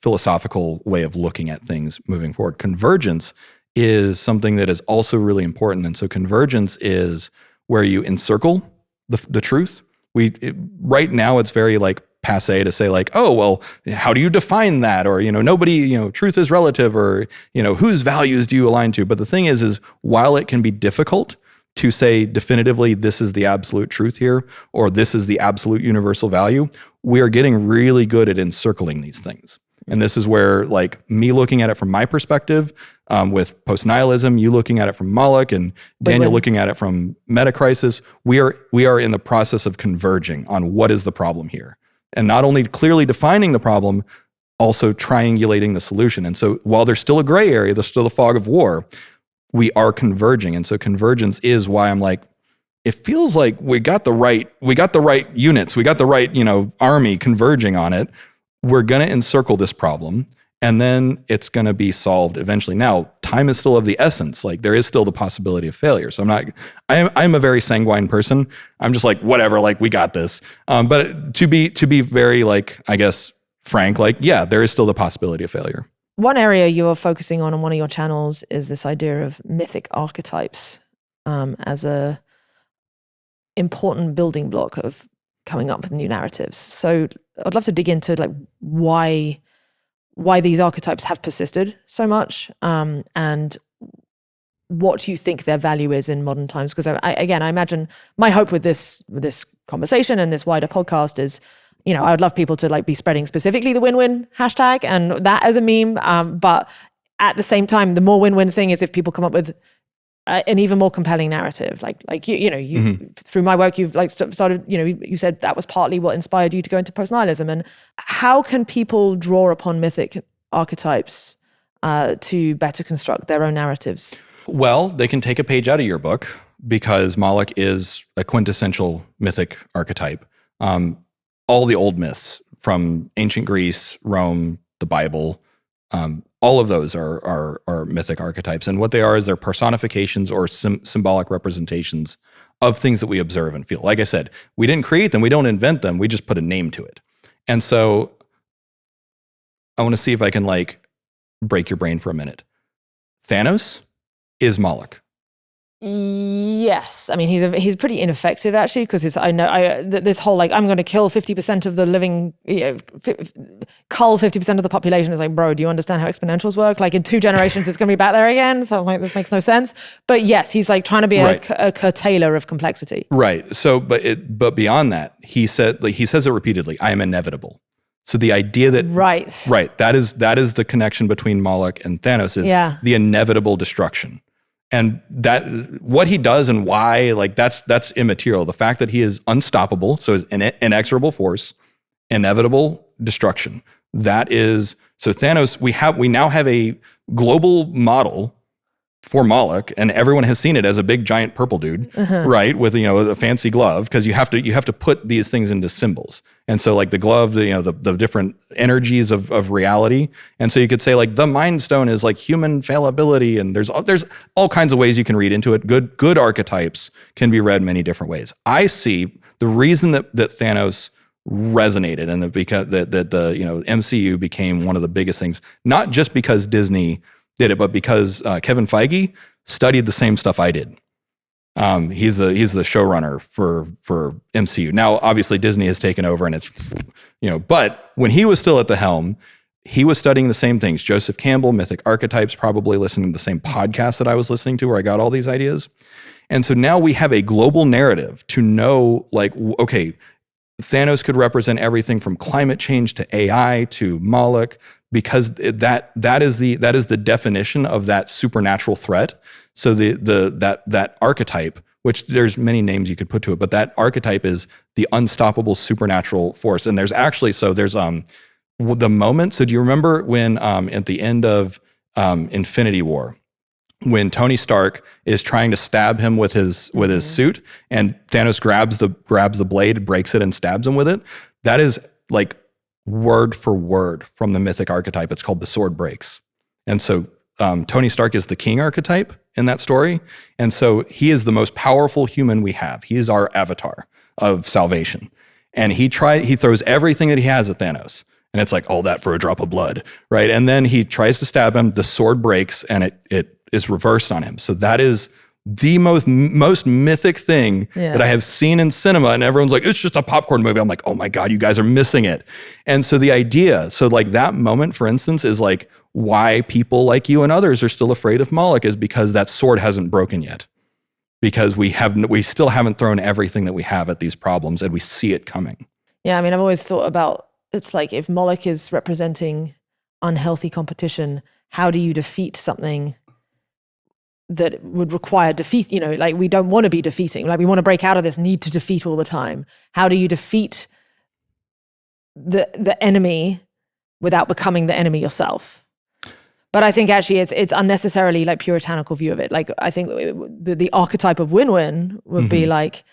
philosophical way of looking at things moving forward. Convergence is something that is also really important. And so convergence is where you encircle the truth. Right now it's very like passe to say like, oh, well, how do you define that? Or, nobody, truth is relative, or, whose values do you align to? But the thing is while it can be difficult to say definitively, this is the absolute truth here, or this is the absolute universal value, we are getting really good at encircling these things. And this is where, like, me looking at it from my perspective, with Post-Nihilism, you looking at it from Moloch, and Daniel looking at it from Mythic Crisis, we are in the process of converging on what is the problem here. And not only clearly defining the problem, also triangulating the solution. And so while there's still a gray area, there's still a fog of war, we are converging. And so convergence is why I'm like, it feels like we got the right units, we got the right, army converging on it. We're going to encircle this problem, and then it's going to be solved eventually. Now, time is still of the essence. Like, there is still the possibility of failure. So I'm a very sanguine person. I'm just like, whatever, like, we got this. But to be very, like, I guess, frank, like, yeah, there is still the possibility of failure. One area you're focusing on one of your channels is this idea of mythic archetypes as a important building block of coming up with new narratives. So I'd love to dig into like why these archetypes have persisted so much, and what you think their value is in modern times. Because I imagine my hope with this conversation and this wider podcast is, I would love people to like be spreading specifically the win-win hashtag and that as a meme. But at the same time, the more win-win thing is if people come up with an even more compelling narrative, like you mm-hmm. through my work, you've like started, you said that was partly what inspired you to go into post-nihilism. And how can people draw upon mythic archetypes to better construct their own narratives? Well, they can take a page out of your book, because Moloch is a quintessential mythic archetype. All the old myths from ancient Greece, Rome, the Bible, all of those are mythic archetypes. And what they are is they're personifications or symbolic representations of things that we observe and feel. Like I said, we didn't create them, we don't invent them, we just put a name to it. And so I want to see if I can like break your brain for a minute. Thanos is Moloch. Yes, I mean he's pretty ineffective actually, because this whole like I'm going to kill 50% of the living, cull 50% of the population is like, bro, do you understand how exponentials work? Like in 2 generations, it's going to be back there again. So I'm like, this makes no sense. But yes, he's like trying to be a curtailer of complexity. Right. So, but beyond that, he says it repeatedly. I am inevitable. So the idea that that is the connection between Moloch and Thanos is the inevitable destruction. And that what he does and why, like that's immaterial. The fact that he is unstoppable, so an inexorable force, inevitable destruction. That is, so Thanos, we now have a global model for Moloch, and everyone has seen it as a big giant purple dude, right? With a fancy glove, because you have to put these things into symbols. And so like the glove, the different energies of reality. And so you could say like the Mind Stone is like human fallibility, and there's all kinds of ways you can read into it. Good archetypes can be read many different ways. I see the reason that Thanos resonated, and because the MCU became one of the biggest things, not just because Disney did it, but because Kevin Feige studied the same stuff I did. He's the showrunner for MCU. Now, obviously, Disney has taken over, and it's but when he was still at the helm, he was studying the same things. Joseph Campbell, Mythic Archetypes, probably listening to the same podcast that I was listening to, where I got all these ideas. And so now we have a global narrative to know, like, okay, Thanos could represent everything from climate change to AI to Moloch, because that is the definition of that supernatural threat. So that archetype, which there's many names you could put to it, but that archetype is the unstoppable supernatural force. And there's the moment. So do you remember when at the end of Infinity War, when Tony Stark is trying to stab him with his suit, and Thanos grabs the blade, breaks it, and stabs him with it? That is like word for word from the mythic archetype. It's called the sword breaks. And so Tony Stark is the king archetype in that story. And so he is the most powerful human we have. He is our avatar of salvation. And he throws everything that he has at Thanos. And it's like, all that for a drop of blood, right? And then he tries to stab him, the sword breaks, and it is reversed on him. So that is the most mythic thing that I have seen in cinema. And everyone's like, it's just a popcorn movie. I'm like, oh my God, you guys are missing it. And so the idea, like that moment, for instance, is like why people like you and others are still afraid of Moloch, is because that sword hasn't broken yet. Because we still haven't thrown everything that we have at these problems, and we see it coming. Yeah, I mean, I've always thought about, it's like if Moloch is representing unhealthy competition, how do you defeat something that would require defeat? Like we don't want to be defeating. Like we want to break out of this need to defeat all the time. How do you defeat the enemy without becoming the enemy yourself? But I think actually it's unnecessarily like puritanical view of it. Like I think the archetype of win-win would be like,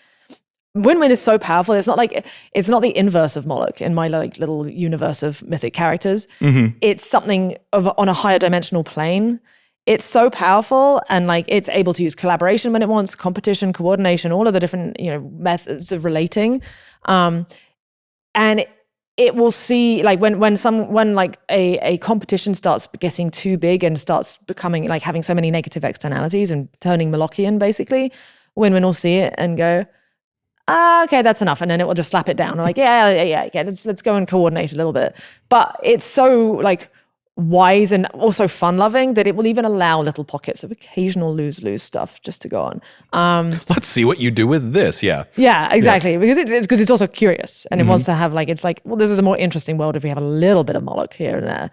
win-win is so powerful. It's not the inverse of Moloch in my like little universe of mythic characters. It's something on a higher dimensional plane. It's so powerful, and like it's able to use collaboration when it wants, competition, coordination, all of the different methods of relating, and it will see like when like a competition starts getting too big and starts becoming like having so many negative externalities and turning Molochian, basically, win-win will see it and go, okay, that's enough. And then it will just slap it down. Like, yeah, let's go and coordinate a little bit. But it's so like wise and also fun-loving that it will even allow little pockets of occasional lose-lose stuff just to go on. Let's see what you do with this. Yeah, exactly. Because it's also curious, and it wants to have like, it's like, well, this is a more interesting world if we have a little bit of Moloch here and there.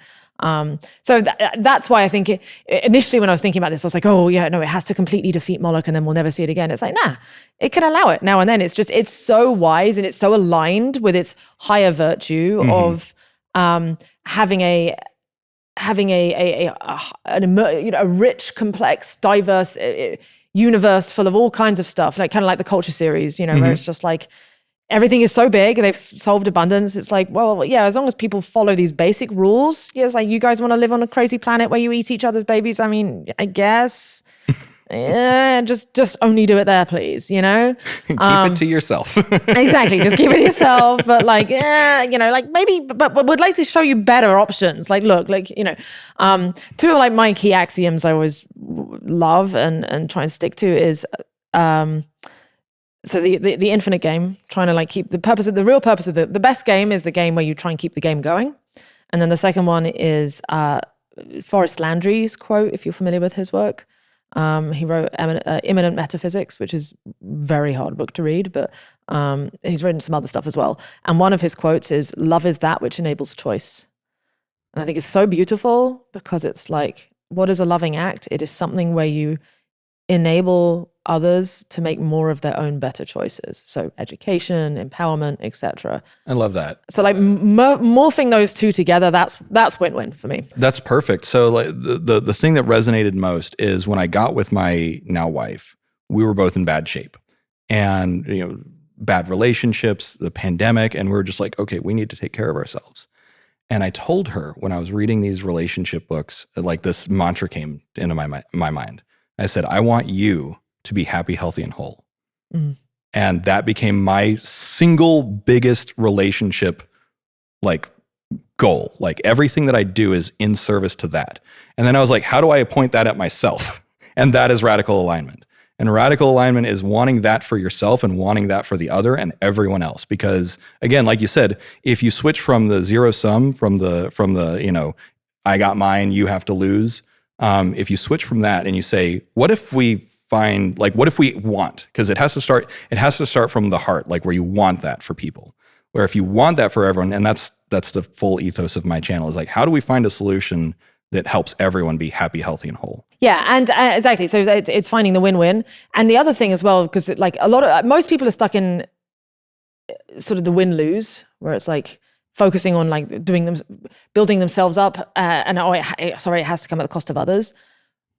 So that's why I think initially when I was thinking about this, I was like, oh yeah, no, it has to completely defeat Moloch and then we'll never see it again. It's like, nah, it can allow it now and then. It's so wise and it's so aligned with its higher virtue of having a rich, complex, diverse universe full of all kinds of stuff, like kind of like the Culture series, where it's just like, everything is so big, they've solved abundance. It's like, well, yeah, as long as people follow these basic rules, it's like, you guys want to live on a crazy planet where you eat each other's babies? I mean, I guess, yeah, just only do it there, please, Keep it to yourself. Exactly, just keep it to yourself. But like, like maybe, but would like to show you better options. Like, look, like, two of like my key axioms I always love and try and stick to is, so the infinite game, trying to like keep the real purpose of the best game is the game where you try and keep the game going. And then the second one is Forrest Landry's quote, if you're familiar with his work. He wrote Immanent Metaphysics, which is a very hard book to read, but he's written some other stuff as well. And one of his quotes is, "Love is that which enables choice." And I think it's so beautiful because it's like, what is a loving act? It is something where you enable others to make more of their own better choices. So education, empowerment, etc. I love that. So like morphing those two together, that's win-win for me. That's perfect. So like the thing that resonated most is when I got with my now wife, we were both in bad shape and, bad relationships, the pandemic, and we were just like, okay, we need to take care of ourselves. And I told her when I was reading these relationship books, like this mantra came into my mind. I said, I want you to be happy, healthy, and whole. And that became my single biggest relationship like goal. Like everything that I do is in service to that. And then I was like, how do I point that at myself? And that is radical alignment. And radical alignment is wanting that for yourself and wanting that for the other and everyone else. Because again, like you said, if you switch from the zero sum, from the I got mine, you have to lose. If you switch from that and you say, what if we want, because it has to start from the heart, like where you want that for people. Where if you want that for everyone, and that's the full ethos of my channel, is like, how do we find a solution that helps everyone be happy, healthy, and whole? Yeah, and exactly. So it's finding the win-win. And the other thing as well, because like most people are stuck in sort of the win-lose, where it's like focusing on like building themselves up, and it has to come at the cost of others.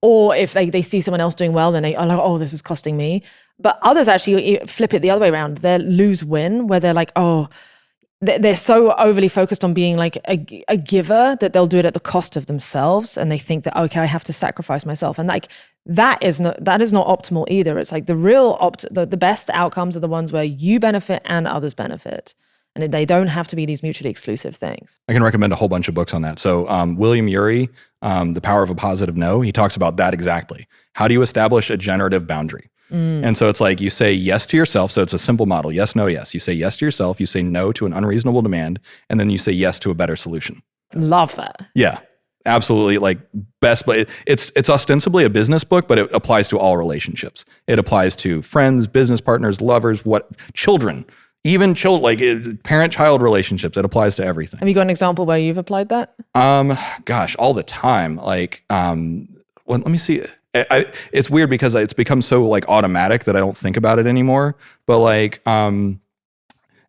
Or if they see someone else doing well, then they are like, oh, this is costing me. But others actually flip it the other way around. They're lose-win, where they're like, oh, they're so overly focused on being like a giver that they'll do it at the cost of themselves, and they think that, okay, I have to sacrifice myself, and like that is not optimal either. It's like the real the best outcomes are the ones where you benefit and others benefit, and they don't have to be these mutually exclusive things. I can recommend a whole bunch of books on that. So William Ury, The Power of a Positive No, he talks about that exactly. How do you establish a generative boundary? And so it's like you say yes to yourself. So it's a simple model. Yes, no, yes. You say yes to yourself. You say no to an unreasonable demand. And then you say yes to a better solution. Love that. Yeah, absolutely. Like best, but it's ostensibly a business book, but it applies to all relationships. It applies to friends, business partners, lovers, children, even parent-child relationships. It applies to everything. Have you got an example where you've applied that? Gosh, all the time. Like, let me see. It's weird because it's become so like automatic that I don't think about it anymore. But like,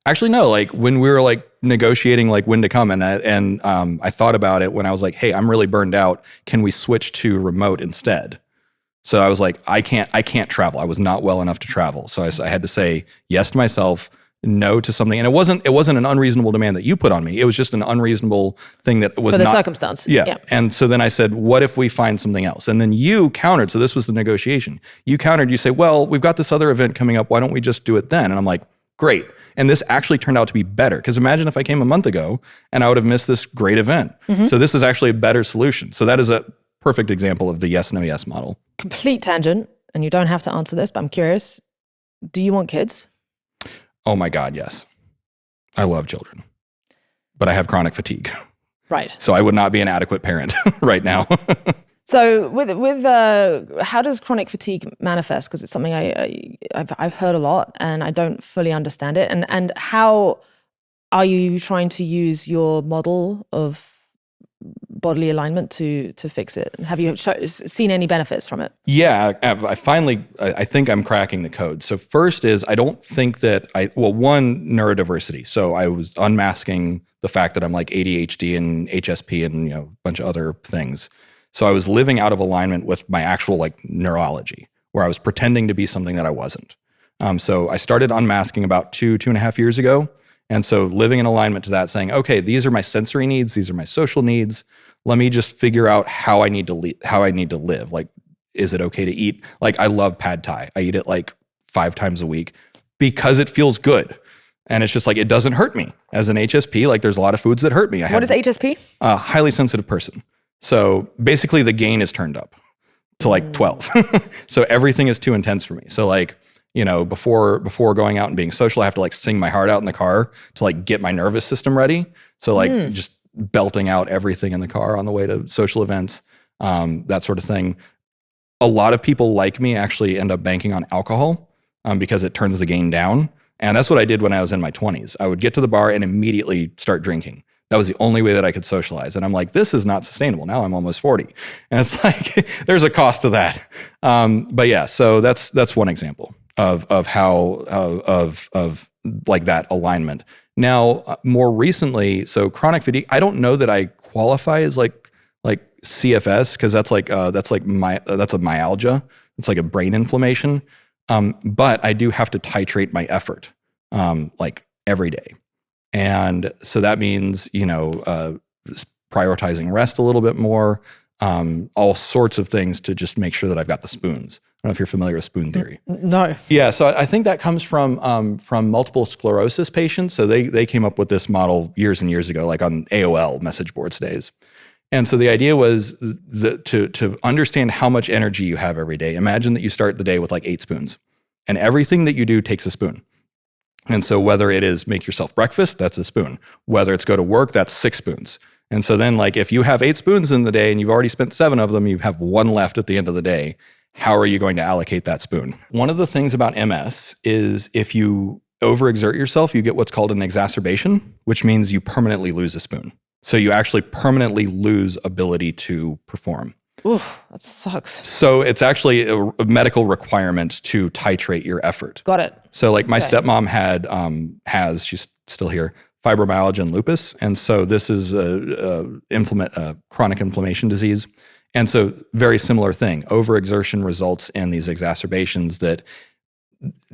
actually no, like when we were like negotiating like when to come, and I thought about it when I was like, hey, I'm really burned out. Can we switch to remote instead? So I was like, I can't travel. I was not well enough to travel. So I had to say yes to myself, no to something. And it wasn't an unreasonable demand that you put on me. It was just an unreasonable thing that was for the not circumstance. Yeah. And so then I said, what if we find something else? And then you countered. So this was the negotiation. You countered, you say, well, we've got this other event coming up. Why don't we just do it then? And I'm like, great. And this actually turned out to be better. Because imagine if I came a month ago and I would have missed this great event. Mm-hmm. So this is actually a better solution. So that is a perfect example of the yes, no, yes model. Complete tangent. And you don't have to answer this, but I'm curious. Do you want kids? Oh my God, yes. I love children, but I have chronic fatigue. Right. So I would not be an adequate parent right now. So with how does chronic fatigue manifest? Because it's something I've heard a lot and I don't fully understand it. And how are you trying to use your model of bodily alignment to fix it? Have you seen any benefits from it? Yeah, I think I'm cracking the code. So first is, I don't think that one, neurodiversity. So I was unmasking the fact that I'm like ADHD and HSP and a bunch of other things. So I was living out of alignment with my actual like neurology, where I was pretending to be something that I wasn't. So I started unmasking about 2.5 years ago. And so living in alignment to that, saying, okay, these are my sensory needs, these are my social needs. Let me just figure out how I need to live. Like, is it okay to eat? Like, I love pad thai. I eat it like 5 times a week because it feels good. And it's just like, it doesn't hurt me. As an HSP, like there's a lot of foods that hurt me. What is HSP? A highly sensitive person. So basically the gain is turned up to like 12. So everything is too intense for me. So like, before going out and being social, I have to like sing my heart out in the car to like get my nervous system ready. So like just belting out everything in the car on the way to social events, that sort of thing. A lot of people like me actually end up banking on alcohol because it turns the gain down. And that's what I did when I was in my 20s. I would get to the bar and immediately start drinking. That was the only way that I could socialize. And I'm like, this is not sustainable. Now I'm almost 40. And it's like, there's a cost to that. But yeah, so that's one example of how like that alignment. Now, more recently, so chronic fatigue, I don't know that I qualify as like CFS, because that's a myalgia. It's like a brain inflammation. But I do have to titrate my effort like every day. And so that means, prioritizing rest a little bit more, all sorts of things to just make sure that I've got the spoons. I don't know if you're familiar with spoon theory. No. Yeah, so I think that comes from multiple sclerosis patients. So they came up with this model years and years ago, like on AOL message boards days. And so the idea was to understand how much energy you have every day. Imagine that you start the day with like 8 spoons, and everything that you do takes a spoon. And so whether it is make yourself breakfast, that's a spoon. Whether it's go to work, that's 6 spoons. And so then like if you have 8 spoons in the day and you've already spent 7 of them, you have 1 left at the end of the day. How are you going to allocate that spoon? One of the things about MS is if you overexert yourself, you get what's called an exacerbation, which means you permanently lose a spoon. So you actually permanently lose ability to perform. Ooh, that sucks. So it's actually a medical requirement to titrate your effort. Got it. So like my stepmom has, she's still here, fibromyalgia and lupus. And so this is a chronic inflammation disease. And so very similar thing. Overexertion results in these exacerbations that,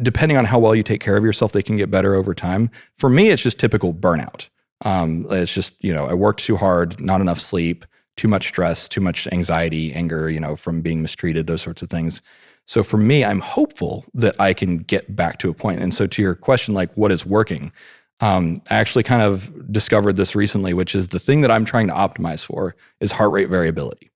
depending on how well you take care of yourself, they can get better over time. For me, it's just typical burnout. It's just, I worked too hard, not enough sleep, too much stress, too much anxiety, anger, from being mistreated, those sorts of things. So for me, I'm hopeful that I can get back to a point. And so to your question, like what is working? I actually kind of discovered this recently, which is the thing that I'm trying to optimize for is heart rate variability.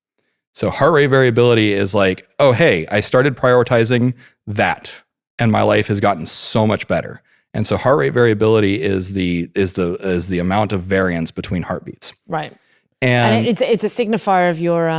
So heart rate variability is like, oh, hey, I started prioritizing that and my life has gotten so much better. And so heart rate variability is the amount of variance between heartbeats. Right. And it's a signifier of your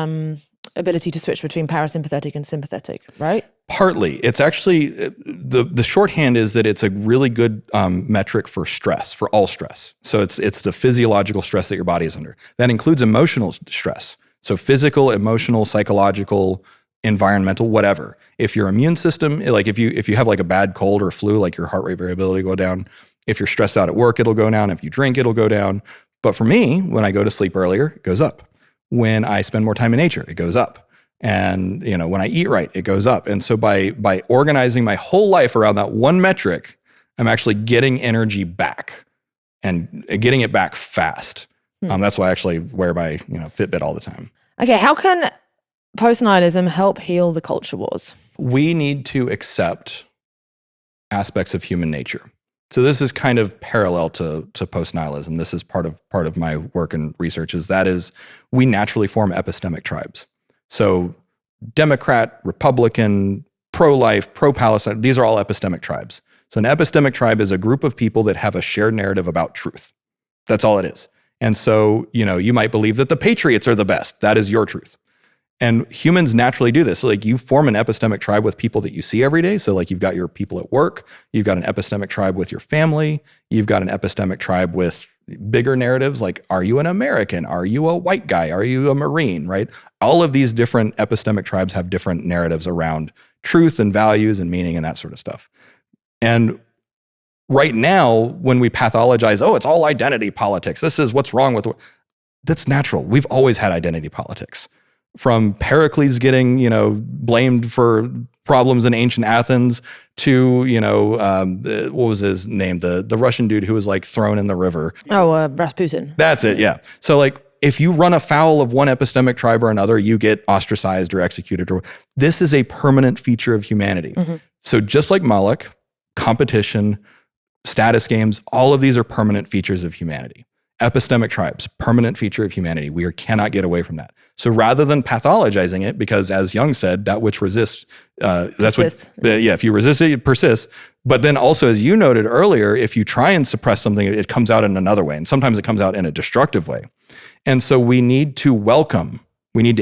ability to switch between parasympathetic and sympathetic, right? Partly. It's actually, the shorthand is that it's a really good metric for stress, for all stress. So it's the physiological stress that your body is under. That includes emotional stress. So physical, emotional, psychological, environmental, whatever. If your immune system, like if you have like a bad cold or flu, like your heart rate variability will go down. If you're stressed out at work, it'll go down. If you drink, it'll go down. But for me, when I go to sleep earlier, it goes up. When I spend more time in nature, it goes up. And when I eat right, it goes up. And so by organizing my whole life around that one metric, I'm actually getting energy back and getting it back fast. That's why I actually wear my Fitbit all the time. Okay, how can post-nihilism help heal the culture wars? We need to accept aspects of human nature. So this is kind of parallel to post-nihilism. This is part of my work and research. Is we naturally form epistemic tribes. So Democrat, Republican, pro-life, pro-Palestine, these are all epistemic tribes. So an epistemic tribe is a group of people that have a shared narrative about truth. That's all it is. And so, you might believe that the patriots are the best. That is your truth. And humans naturally do this. So like you form an epistemic tribe with people that you see every day. So like you've got your people at work, you've got an epistemic tribe with your family, you've got an epistemic tribe with bigger narratives like, are you an American? Are you a white guy? Are you a Marine, right? All of these different epistemic tribes have different narratives around truth and values and meaning and that sort of stuff. And right now, when we pathologize, it's all identity politics. This is what's wrong with that's natural. We've always had identity politics. From Pericles getting, blamed for problems in ancient Athens to, what was his name? The Russian dude who was like thrown in the river. Rasputin. That's it, yeah. So like, if you run afoul of one epistemic tribe or another, you get ostracized or executed. This is a permanent feature of humanity. Mm-hmm. So just like Moloch, competition, status games, all of these are permanent features of humanity. Epistemic tribes, permanent feature of humanity. We cannot get away from that. So rather than pathologizing it, because as Jung said, that which resists, if you resist it, it persists. But then also, as you noted earlier, if you try and suppress something, it comes out in another way. And sometimes it comes out in a destructive way. And so we need to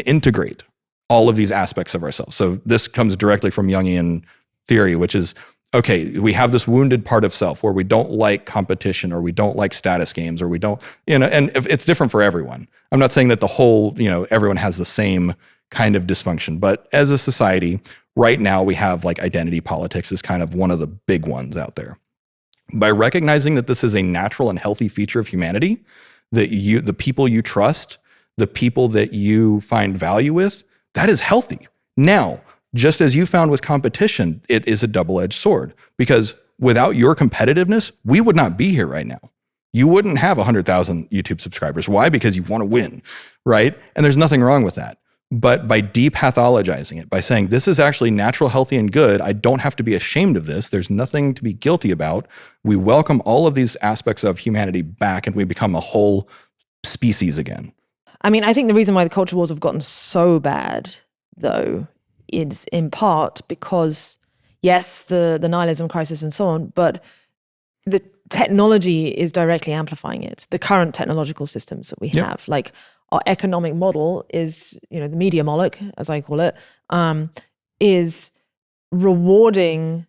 integrate all of these aspects of ourselves. So this comes directly from Jungian theory, which is, okay, we have this wounded part of self where we don't like competition or we don't like status games or we don't, and it's different for everyone. I'm not saying that the whole, everyone has the same kind of dysfunction, but as a society, right now we have like identity politics is kind of one of the big ones out there. By recognizing that this is a natural and healthy feature of humanity, that the people you trust, the people that you find value with, that is healthy. Now, just as you found with competition, it is a double-edged sword because without your competitiveness, we would not be here right now. You wouldn't have 100,000 YouTube subscribers. Why? Because you want to win, right? And there's nothing wrong with that. But by depathologizing it, by saying this is actually natural, healthy, and good, I don't have to be ashamed of this. There's nothing to be guilty about. We welcome all of these aspects of humanity back and we become a whole species again. I mean, I think the reason why the culture wars have gotten so bad, though, is in part because, yes, the nihilism crisis and so on, but the technology is directly amplifying it. The current technological systems that we have, like our economic model is, the media Moloch, as I call it, is rewarding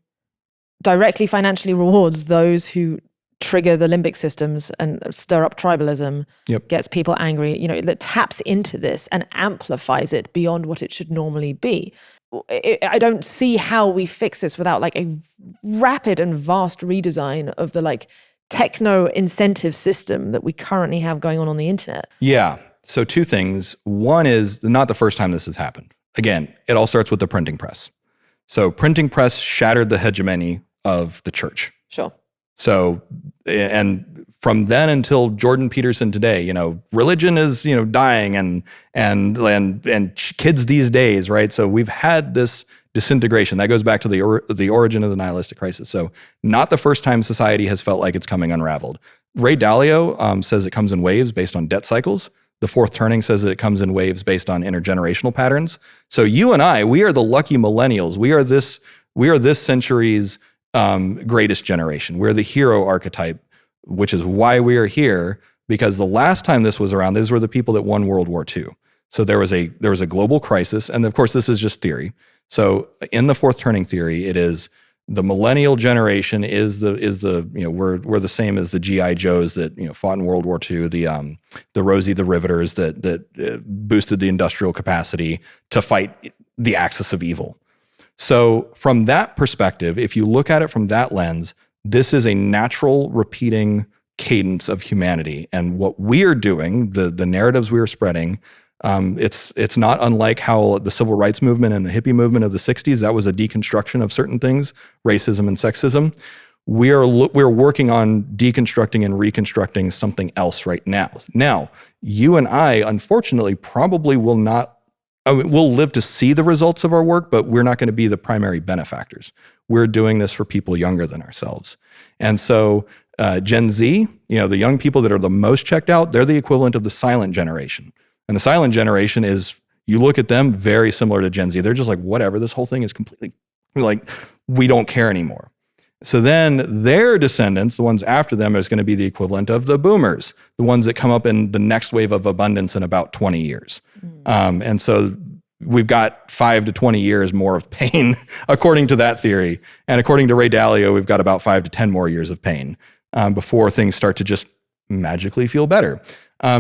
directly financially rewards those who trigger the limbic systems and stir up tribalism, gets people angry, that taps into this and amplifies it beyond what it should normally be. I don't see how we fix this without like a rapid and vast redesign of the like techno incentive system that we currently have going on the internet. Yeah. So two things. One is not the first time this has happened. Again, it all starts with the printing press. So printing press shattered the hegemony of the church. Sure. So, and from then until Jordan Peterson today, religion is, dying and kids these days, right? So we've had this disintegration. That goes back to the origin of the nihilistic crisis. So not the first time society has felt like it's coming unraveled. Ray Dalio says it comes in waves based on debt cycles. The Fourth Turning says that it comes in waves based on intergenerational patterns. So you and I, we are the lucky millennials. We are this century's greatest generation. We're the hero archetype, which is why we are here, because the last time this was around, these were the people that won World War II. So there was a global crisis, and of course this is just theory. So in the Fourth Turning theory, it is the millennial generation is the we're the same as the GI Joes that fought in World War II, the Rosie the Riveters that boosted the industrial capacity to fight the axis of evil. So from that perspective, if you look at it from that lens, this is a natural repeating cadence of humanity. And what we are doing, the narratives we are spreading, it's not unlike how the civil rights movement and the hippie movement of the 60s, that was a deconstruction of certain things, racism and sexism. We're working on deconstructing and reconstructing something else right now. Now, you and I, unfortunately, probably will not. We'll live to see the results of our work, but we're not going to be the primary benefactors. We're doing this for people younger than ourselves. And so Gen Z, the young people that are the most checked out, they're the equivalent of the silent generation. And the silent generation is, you look at them very similar to Gen Z. They're just like, whatever, this whole thing is completely like, we don't care anymore. So then their descendants, the ones after them, is going to be the equivalent of the boomers, the ones that come up in the next wave of abundance in about 20 years. And so we've got 5 to 20 years more of pain, according to that theory. And according to Ray Dalio, we've got about 5 to 10 more years of pain before things start to just magically feel better.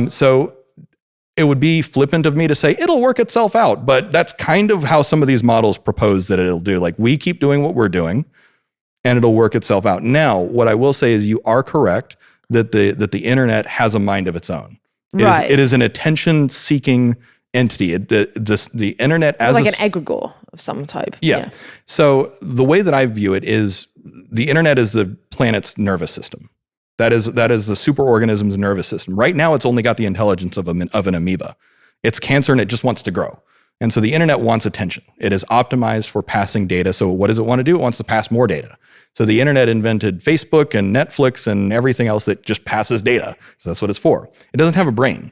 So it would be flippant of me to say it'll work itself out, but that's kind of how some of these models propose that it'll do. Like, we keep doing what we're doing, and it'll work itself out. Now, what I will say is you are correct that the internet has a mind of its own. It is an attention-seeking entity. The internet as like an egregore of some type. Yeah. So the way that I view it is the internet is the planet's nervous system. That is the superorganism's nervous system. Right now, it's only got the intelligence of an amoeba. It's cancer and it just wants to grow. And so the internet wants attention. It is optimized for passing data. So what does it want to do? It wants to pass more data. So the internet invented Facebook and Netflix and everything else that just passes data. So that's what it's for. It doesn't have a brain.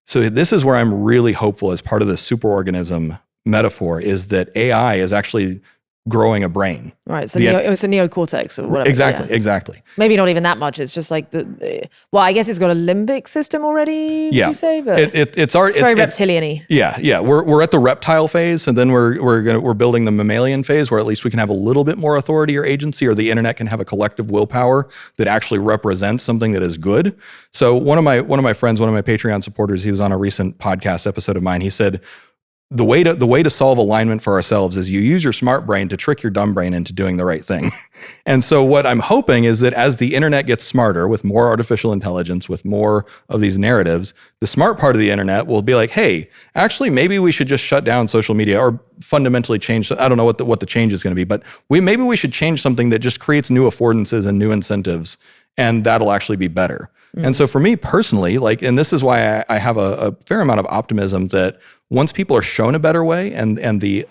So this is where I'm really hopeful as part of the superorganism metaphor, is that AI is actually growing a brain. Right. So it's a neocortex or whatever. Exactly. Maybe not even that much. It's just like I guess it's got a limbic system already, would you say? But it's very reptilian-y. Yeah. We're at the reptile phase, and then we're building the mammalian phase, where at least we can have a little bit more authority or agency, or the internet can have a collective willpower that actually represents something that is good. So one of my friends, one of my Patreon supporters, he was on a recent podcast episode of mine. He said, the way to solve alignment for ourselves is you use your smart brain to trick your dumb brain into doing the right thing. And so what I'm hoping is that as the internet gets smarter, with more artificial intelligence, with more of these narratives, the smart part of the internet will be like, hey, actually, maybe we should just shut down social media, or fundamentally change. I don't know what the change is going to be, but maybe we should change something that just creates new affordances and new incentives, and that'll actually be better. And so for me personally, and this is why I have a fair amount of optimism that once people are shown a better way, and the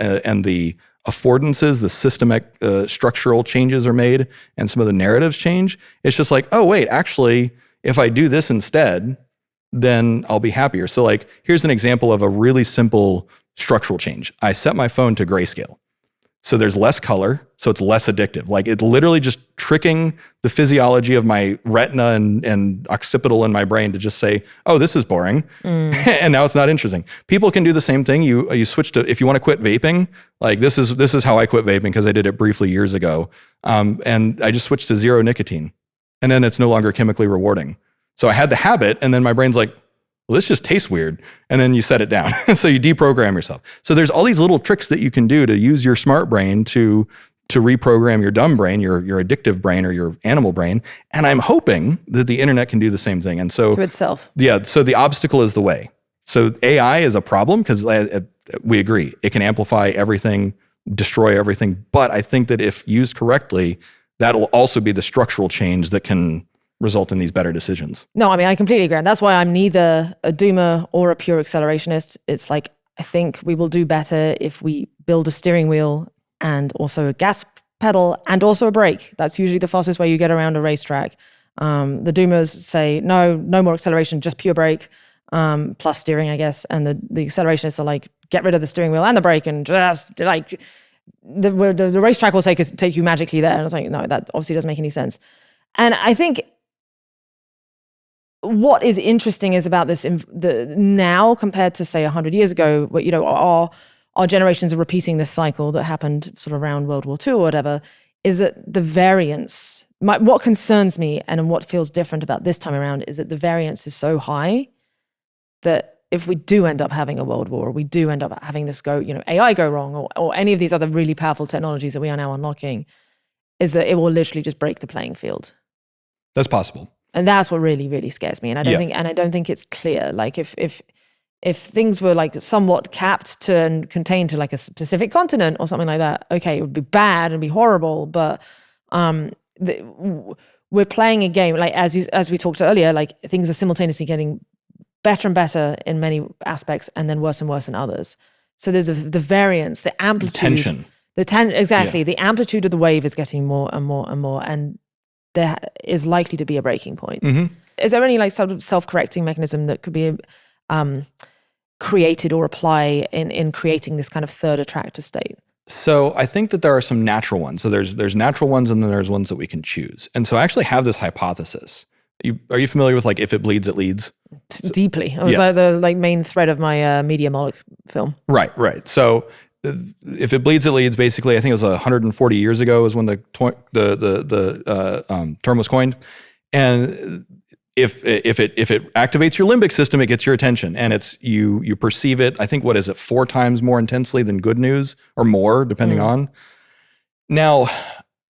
affordances, the systemic structural changes are made, and some of the narratives change, it's just like, oh wait, actually, if I do this instead, then I'll be happier. So here's an example of a really simple structural change. I set my phone to grayscale. So there's less color, so it's less addictive. Like it's literally just tricking the physiology of my retina and occipital in my brain to just say, oh, this is boring. And now it's not interesting. People can do the same thing. You switch to, if you want to quit vaping, like this is how I quit vaping because I did it briefly years ago. And I just switched to zero nicotine. And then it's no longer chemically rewarding. So I had the habit, and then my brain's like, well, this just tastes weird. And then you set it down. So you deprogram yourself. So there's all these little tricks that you can do to use your smart brain to reprogram your dumb brain, your addictive brain, or your animal brain. And I'm hoping that the internet can do the same thing. And so to itself. Yeah. So the obstacle is the way. So AI is a problem because we agree it can amplify everything, destroy everything. But I think that if used correctly, that'll also be the structural change that can result in these better decisions. No, I mean, I completely agree. And that's why I'm neither a doomer or a pure accelerationist. It's like, I think we will do better if we build a steering wheel and also a gas pedal and also a brake. That's usually the fastest way you get around a racetrack. The doomers say, no more acceleration, just pure brake, plus steering, I guess. And the accelerationists are like, get rid of the steering wheel and the brake and just like, the racetrack will take you magically there. And it's like, no, that obviously doesn't make any sense. And I think what is interesting is about this now compared to say 100 years ago, you know, our generations are repeating this cycle that happened sort of around World War II or whatever, is that the variance, what concerns me and what feels different about this time around is that the variance is so high that if we do end up having a world war, or we do end up having this AI go wrong, or any of these other really powerful technologies that we are now unlocking, is that it will literally just break the playing field. That's possible. And that's what really, really scares me. And I don't think it's clear. Like if things were like somewhat capped to and contained to like a specific continent or something like that, okay, it would be bad and be horrible. But we're playing a game, like as we talked earlier, like things are simultaneously getting better and better in many aspects, and then worse and worse in others. So there's the variance, the amplitude, tension. The amplitude of the wave is getting more and more and more, and there is likely to be a breaking point. Mm-hmm. Is there any like sort of self-correcting mechanism that could be created or apply in creating this kind of third attractor state? So I think that there are some natural ones. So there's natural ones, and then there's ones that we can choose. And so I actually have this hypothesis. Are you familiar with like if it bleeds, it leads? Deeply. It was like the main thread of my Media Moloch film. Right. So if it bleeds, it leads. Basically, I think it was 140 years ago is when the term was coined. And if it activates your limbic system, it gets your attention, and you perceive it. I think 4 times more intensely than good news, or more, depending on. Now,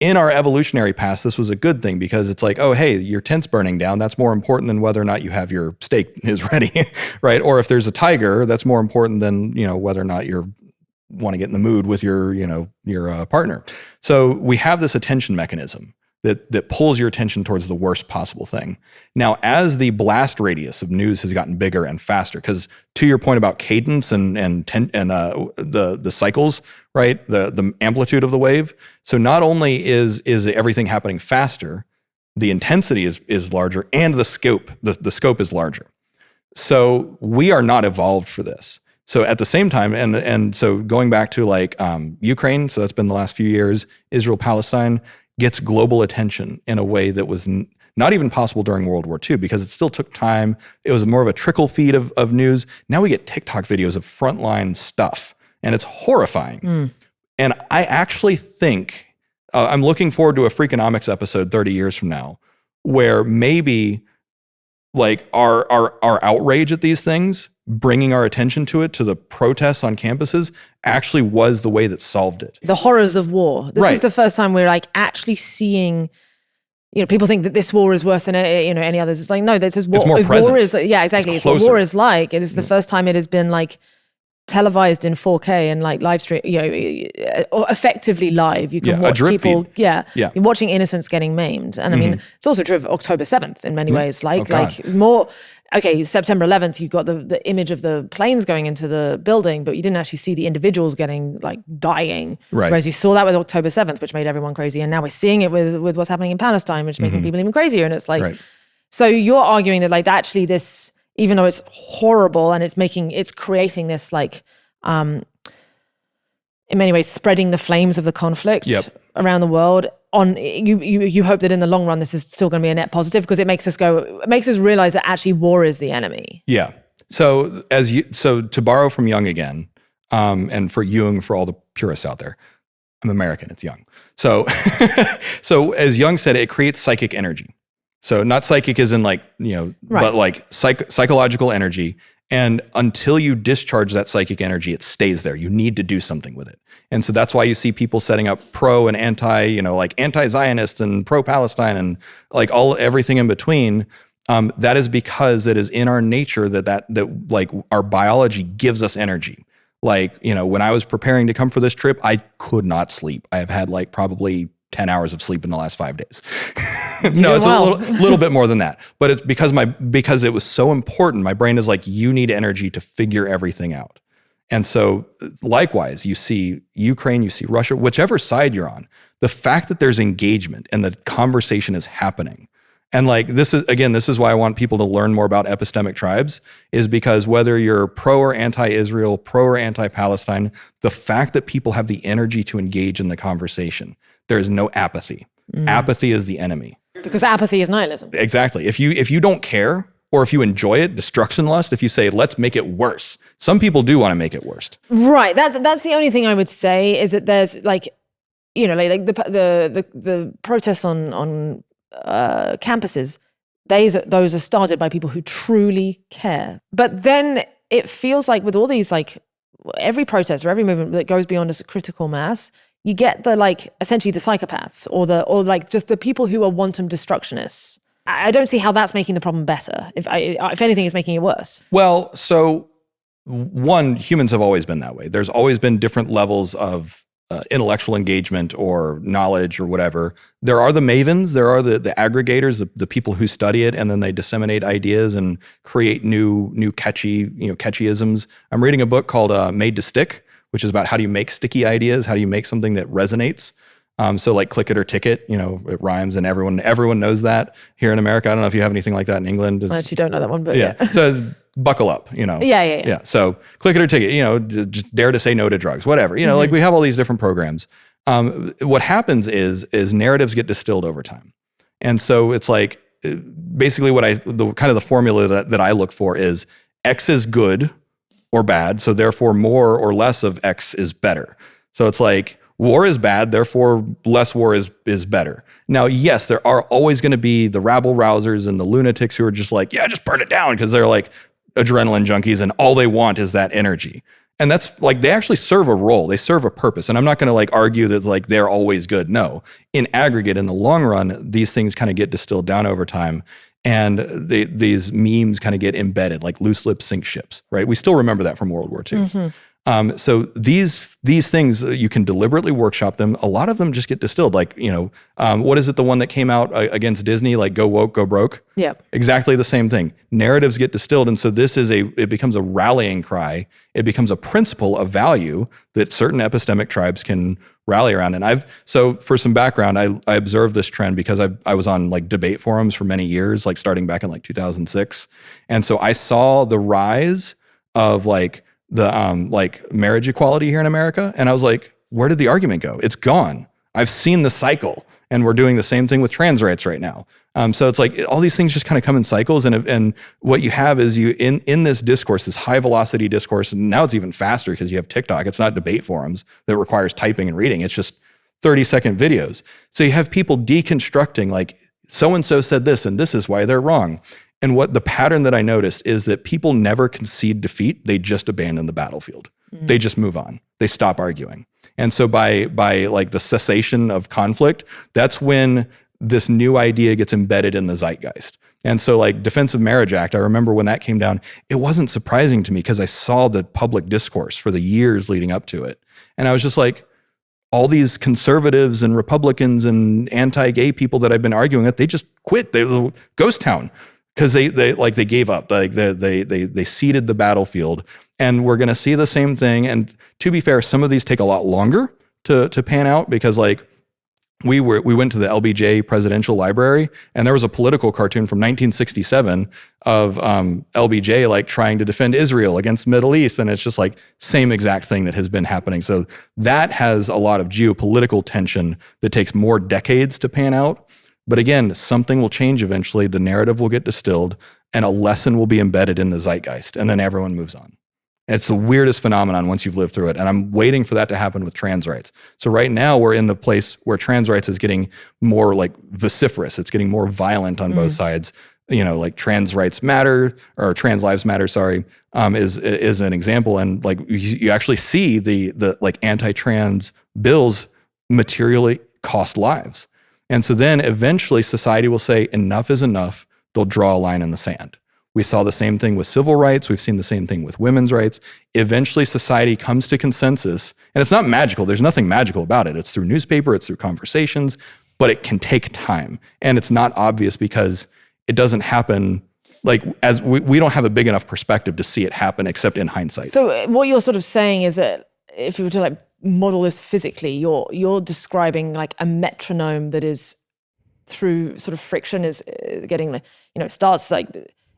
in our evolutionary past, this was a good thing because it's like, oh, hey, your tent's burning down. That's more important than whether or not you have your steak is ready, right? Or if there's a tiger, that's more important than whether or not you want to get in the mood with your partner. So we have this attention mechanism that pulls your attention towards the worst possible thing. Now, as the blast radius of news has gotten bigger and faster, because to your point about cadence and the cycles, right? The amplitude of the wave. So not only is everything happening faster, the intensity is larger, and the scope is larger. So we are not evolved for this. So at the same time, and so going back to like Ukraine, so that's been the last few years, Israel, Palestine, gets global attention in a way that was not even possible during World War II, because it still took time. It was more of a trickle feed of news. Now we get TikTok videos of frontline stuff, and it's horrifying. And I actually think, I'm looking forward to a Freakonomics episode 30 years from now, where maybe like our outrage at these things, bringing our attention to it, to the protests on campuses, actually was the way that solved it. The horrors of war. This is the first time we're like actually seeing, people think that this war is worse than any others. It's like, no, this is war. It's more present. War is, exactly. It's what war is like. It is the first time it has been like televised in 4K and like live stream, or effectively live. You can watch people. Feed. You're watching innocents getting maimed. And I mean, it's also true of October 7th in many ways. September 11th, you got the image of the planes going into the building, but you didn't actually see the individuals getting like dying. Right. Whereas you saw that with October 7th, which made everyone crazy. And now we're seeing it with what's happening in Palestine, which is making people even crazier. And it's like, so you're arguing that like actually this, even though it's horrible and it's creating this like, in many ways spreading the flames of the conflict Yep. around the world. On you hope that in the long run this is still going to be a net positive because it makes us realize that actually war is the enemy. Yeah. So to borrow from Jung again, and for Jung, for all the purists out there, I'm American, it's Jung. So so as Jung said, it creates psychic energy. So not psychic as in like, but like psychological energy. And until you discharge that psychic energy, it stays there. You need to do something with it. And so that's why you see people setting up pro and anti, like anti-Zionists and pro-Palestine and like everything in between. That is because it is in our nature that like our biology gives us energy. Like, when I was preparing to come for this trip, I could not sleep. I have had like probably 10 hours of sleep in the last 5 days. No, it's a little bit more than that. But it's because it was so important. My brain is like, you need energy to figure everything out. And so likewise, you see Ukraine, you see Russia, whichever side you're on, the fact that there's engagement and the conversation is happening. And like, this is why I want people to learn more about epistemic tribes, is because whether you're pro or anti-Israel, pro or anti-Palestine, the fact that people have the energy to engage in the conversation, there is no apathy. Apathy is the enemy. Because apathy is nihilism. Exactly. If you don't care, or if you enjoy it, destruction lust, if you say, let's make it worse. Some people do want to make it worse. Right. That's the only thing I would say, is that there's like, like the protests on campuses, those are started by people who truly care. But then it feels like with all these, like every protest or every movement that goes beyond a critical mass, you get the like essentially the psychopaths or like just the people who are wanton destructionists. I don't see how that's making the problem better. If anything, it's making it worse. Well, so one, humans have always been that way. There's always been different levels of intellectual engagement or knowledge or whatever. There are the mavens, there are the aggregators, the people who study it, and then they disseminate ideas and create new catchyisms. I'm reading a book called Made to Stick, which is about how do you make sticky ideas, how do you make something that resonates. So like click it or ticket, it rhymes and everyone knows that here in America. I don't know if you have anything like that in England. I actually don't know that one, but yeah. So buckle up, Yeah. So click it or ticket, just dare to say no to drugs, whatever. Like we have all these different programs. What happens is narratives get distilled over time. And so it's like, basically the formula that I look for is X is good or bad. So therefore more or less of X is better. So it's like, war is bad, therefore less war is better. Now, yes, there are always going to be the rabble-rousers and the lunatics who are just like, yeah, just burn it down, because they're like adrenaline junkies and all they want is that energy. And that's like, they actually serve a role, they serve a purpose. And I'm not going to like argue that like they're always good. No, in aggregate, in the long run, these things kind of get distilled down over time. And these memes kind of get embedded, like loose lips sink ships, right? We still remember that from World War II. So these things, you can deliberately workshop them. A lot of them just get distilled. Like, what is it? The one that came out against Disney, like go woke, go broke. Yeah. Exactly the same thing. Narratives get distilled. And so it becomes a rallying cry. It becomes a principle of value that certain epistemic tribes can rally around. And so for some background, I observed this trend because I was on like debate forums for many years, like starting back in like 2006. And so I saw the rise of like marriage equality here in America. And I was like, where did the argument go? It's gone. I've seen the cycle, and we're doing the same thing with trans rights right now. So it's like all these things just kind of come in cycles. And what you have is in this discourse, this high velocity discourse, and now it's even faster because you have TikTok. It's not debate forums that requires typing and reading. It's just 30-second videos. So you have people deconstructing like, so-and-so said this, and this is why they're wrong. And what the pattern that I noticed is that people never concede defeat. They just abandon the battlefield. They just move on. They stop arguing. And so by like the cessation of conflict, that's when this new idea gets embedded in the zeitgeist. And so like Defensive Marriage Act, I remember when that came down, it wasn't surprising to me because I saw the public discourse for the years leading up to it. And I was just like, all these conservatives and Republicans and anti-gay people that I've been arguing with, they just quit. They were ghost town. Because they gave up, like they ceded the battlefield, and we're going to see the same thing. And to be fair, some of these take a lot longer to pan out because like we went to the LBJ Presidential Library, and there was a political cartoon from 1967 of LBJ like trying to defend Israel against the Middle East, and it's just like same exact thing that has been happening. So that has a lot of geopolitical tension that takes more decades to pan out. But again, something will change eventually. The narrative will get distilled, and a lesson will be embedded in the zeitgeist, and then everyone moves on. It's the weirdest phenomenon once you've lived through it. And I'm waiting for that to happen with trans rights. So right now we're in the place where trans rights is getting more like vociferous. It's getting more violent on both sides. You know, like trans rights matter, or trans lives matter, is an example. And like you actually see the like anti-trans bills materially cost lives. And so then eventually society will say enough is enough. They'll draw a line in the sand. We saw the same thing with civil rights. We've seen the same thing with women's rights. Eventually, society comes to consensus, and it's not magical. There's nothing magical about it. It's through newspaper, it's through conversations, but it can take time. And it's not obvious because it doesn't happen, like, as we don't have a big enough perspective to see it happen except in hindsight. So what you're sort of saying is that if you were to like model this physically, you're describing like a metronome that is through sort of friction is getting, it starts like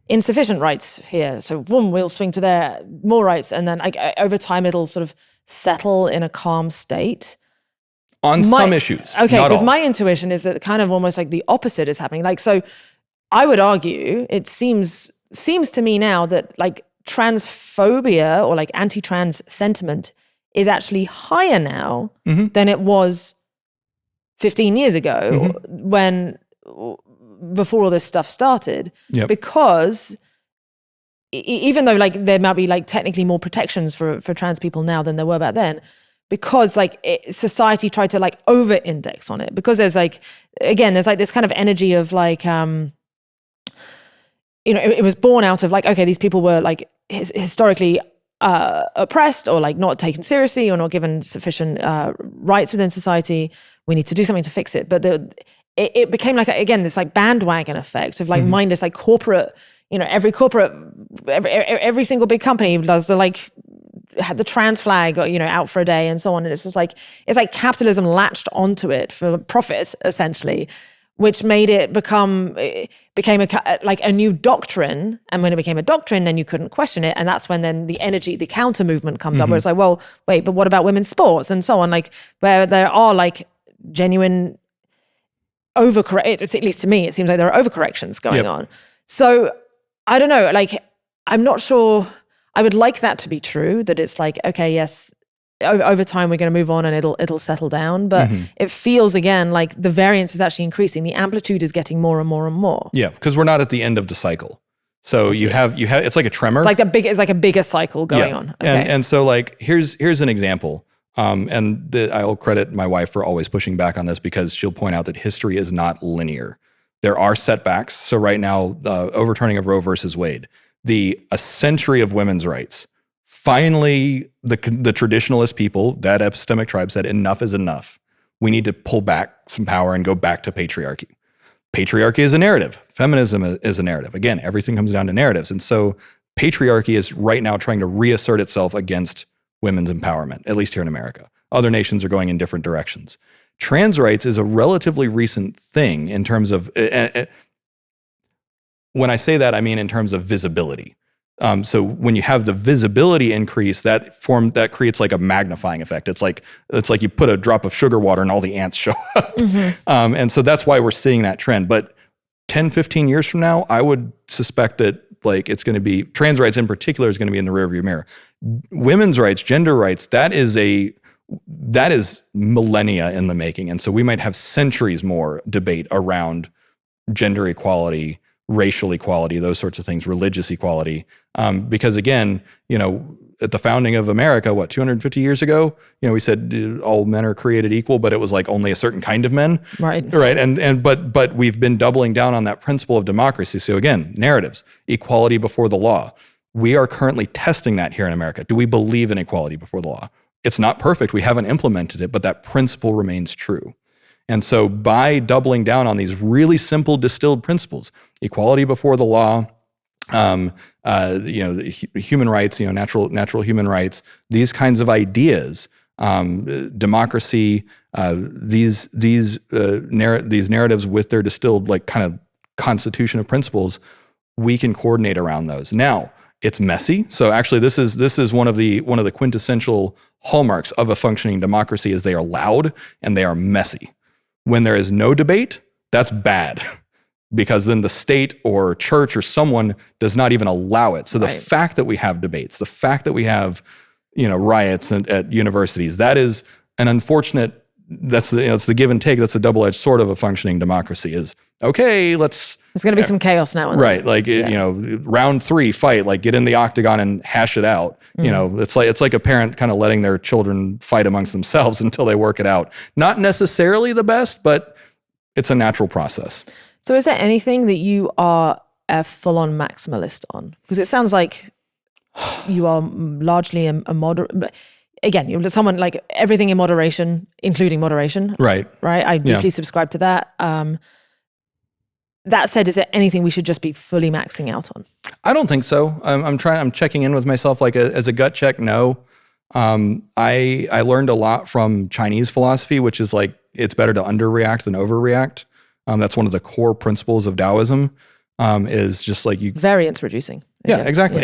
insufficient rights here, so boom, we'll swing to there, more rights, and then over time it'll sort of settle in a calm state on some issues. Okay, because my intuition is that kind of almost like the opposite is happening. Like, so I would argue it seems to me now that like transphobia or like anti-trans sentiment is actually higher now than it was 15 years ago when before all this stuff started, because even though like there might be like technically more protections for trans people now than there were back then, because like society tried to like over-index on it, because there's like, again, there's like this kind of energy of like, it was born out of like, okay, these people were like historically oppressed or like not taken seriously or not given sufficient rights within society. We need to do something to fix it. But it became like, again, this like bandwagon effect of like mindless, like corporate, every single big company does the like, had the trans flag, out for a day and so on. And it's just like, it's like capitalism latched onto it for profit, essentially, which made it became a new doctrine. And when it became a doctrine, then you couldn't question it. And that's when then the counter movement comes up, where it's like, well, wait, but what about women's sports and so on? Like, where there are like genuine at least to me, it seems like there are overcorrections going on. So I don't know, like, I'm not sure. I would like that to be true, that it's like, okay, yes, over time we're going to move on and it'll settle down. But it feels again like the variance is actually increasing. The amplitude is getting more and more and more. Yeah, because we're not at the end of the cycle. So you have it's like a tremor. It's like a bigger cycle going on. Okay. And so like here's an example. I'll credit my wife for always pushing back on this, because she'll point out that history is not linear. There are setbacks. So right now, the overturning of Roe versus Wade, a century of women's rights. Finally, the traditionalist people, that epistemic tribe, said enough is enough. We need to pull back some power and go back to patriarchy. Patriarchy is a narrative. Feminism is a narrative. Again, everything comes down to narratives. And so patriarchy is right now trying to reassert itself against women's empowerment, at least here in America. Other nations are going in different directions. Trans rights is a relatively recent thing in terms of, when I say that, I mean in terms of visibility. So when you have the visibility increase, that creates like a magnifying effect. It's like you put a drop of sugar water and all the ants show up. And so that's why we're seeing that trend. But 10, 15 years from now, I would suspect that like it's going to be, trans rights in particular is going to be in the rearview mirror. Women's rights, gender rights, that is millennia in the making. And so we might have centuries more debate around gender equality, racial equality, those sorts of things, religious equality. Because again, at the founding of America, 250 years ago, we said all men are created equal, but it was like only a certain kind of men. Right. But we've been doubling down on that principle of democracy. So again, narratives, equality before the law. We are currently testing that here in America. Do we believe in equality before the law? It's not perfect. We haven't implemented it, but that principle remains true. And so by doubling down on these really simple distilled principles, equality before the law, human rights, natural human rights, these kinds of ideas, democracy, these narratives with their distilled like kind of constitution of principles, we can coordinate around those. Now, it's messy. So actually, this is one of the quintessential hallmarks of a functioning democracy is they are loud and they are messy. When there is no debate, that's bad, because then the state or church or someone does not even allow it. So the fact that we have debates, the fact that we have riots at universities, that is an unfortunate. That's it's the give and take. That's a double-edged sword of a functioning democracy. Is okay. There's going to be some chaos now. Right. Like, round 3 fight, like get in the octagon and hash it out. It's like a parent kind of letting their children fight amongst themselves until they work it out. Not necessarily the best, but it's a natural process. So is there anything that you are a full-on maximalist on? Because it sounds like you are largely a moderate. Again, you're someone like everything in moderation, including moderation. Right. Right. I deeply subscribe to that. That said, is there anything we should just be fully maxing out on? I don't think so. I'm checking in with myself like as a gut check. No. I learned a lot from Chinese philosophy, which is like, it's better to underreact than overreact. That's one of the core principles of Taoism. Is just like you. Very introducing. Yeah, exactly.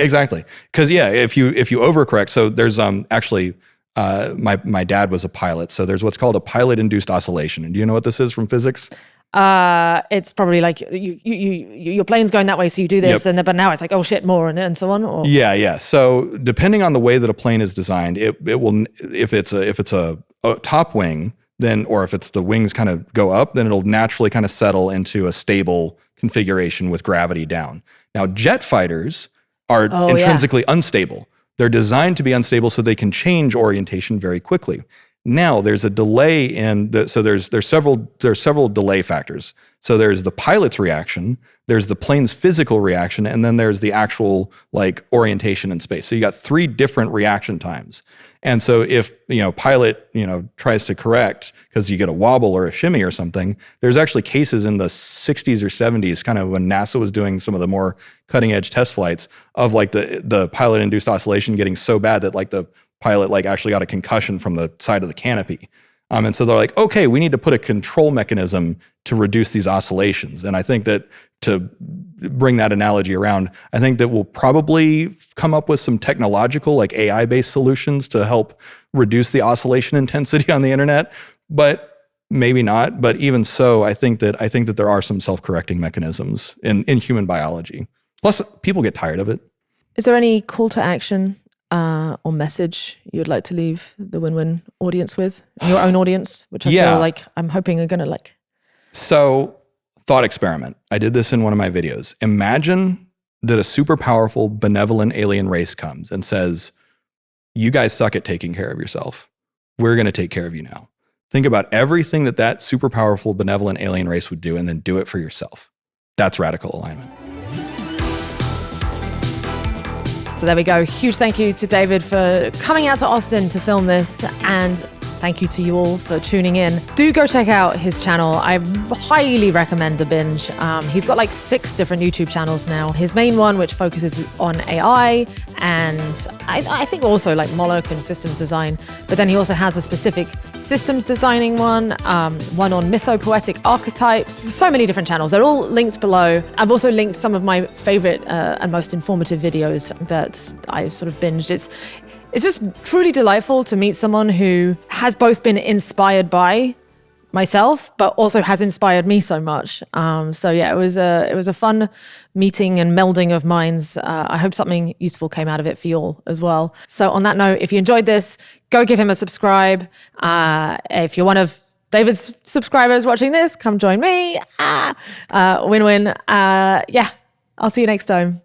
Because if you overcorrect, so there's actually my dad was a pilot, so there's what's called a pilot-induced oscillation. And do you know what this is from physics? It's probably like your plane's going that way, so you do this, but now it's like, oh shit, more and so on. Or? Yeah. So depending on the way that a plane is designed, it will if it's a top wing, then or if it's the wings kind of go up, then it'll naturally kind of settle into a stable configuration with gravity down. Now, jet fighters are intrinsically unstable. They're designed to be unstable so they can change orientation very quickly. Now, there's a delay there's several delay factors. So there's the pilot's reaction, there's the plane's physical reaction, and then there's the actual like orientation in space. So you got 3 different reaction times. And so if, pilot, tries to correct because you get a wobble or a shimmy or something, there's actually cases in the 60s or 70s, kind of when NASA was doing some of the more cutting edge test flights of like the pilot induced oscillation getting so bad that like the pilot like actually got a concussion from the side of the canopy. And so they're like, okay, we need to put a control mechanism to reduce these oscillations. And I think that to bring that analogy around, I think that we'll probably come up with some technological, like AI-based solutions to help reduce the oscillation intensity on the internet, but maybe not. But even so, I think that there are some self-correcting mechanisms in human biology. Plus, people get tired of it. Is there any call to action or message you'd like to leave the Win-Win audience with, your own audience, which I feel like I'm hoping are going to like? So, thought experiment. I did this in one of my videos. Imagine that a super powerful, benevolent alien race comes and says, you guys suck at taking care of yourself. We're going to take care of you now. Think about everything that super powerful, benevolent alien race would do and then do it for yourself. That's radical alignment. So there we go. Huge thank you to David for coming out to Austin to film this, and thank you to you all for tuning in. Do go check out his channel. I highly recommend a binge. He's got like 6 different YouTube channels now. His main one, which focuses on AI, and I think also like Moloch and systems design. But then he also has a specific systems designing one on mythopoetic archetypes. So many different channels. They're all linked below. I've also linked some of my favorite and most informative videos that I sort of binged. It's just truly delightful to meet someone who has both been inspired by myself, but also has inspired me so much. So yeah, it was a fun meeting and melding of minds. I hope something useful came out of it for you all as well. So on that note, if you enjoyed this, go give him a subscribe. If you're one of David's subscribers watching this, come join me. Win-win. Yeah, I'll see you next time.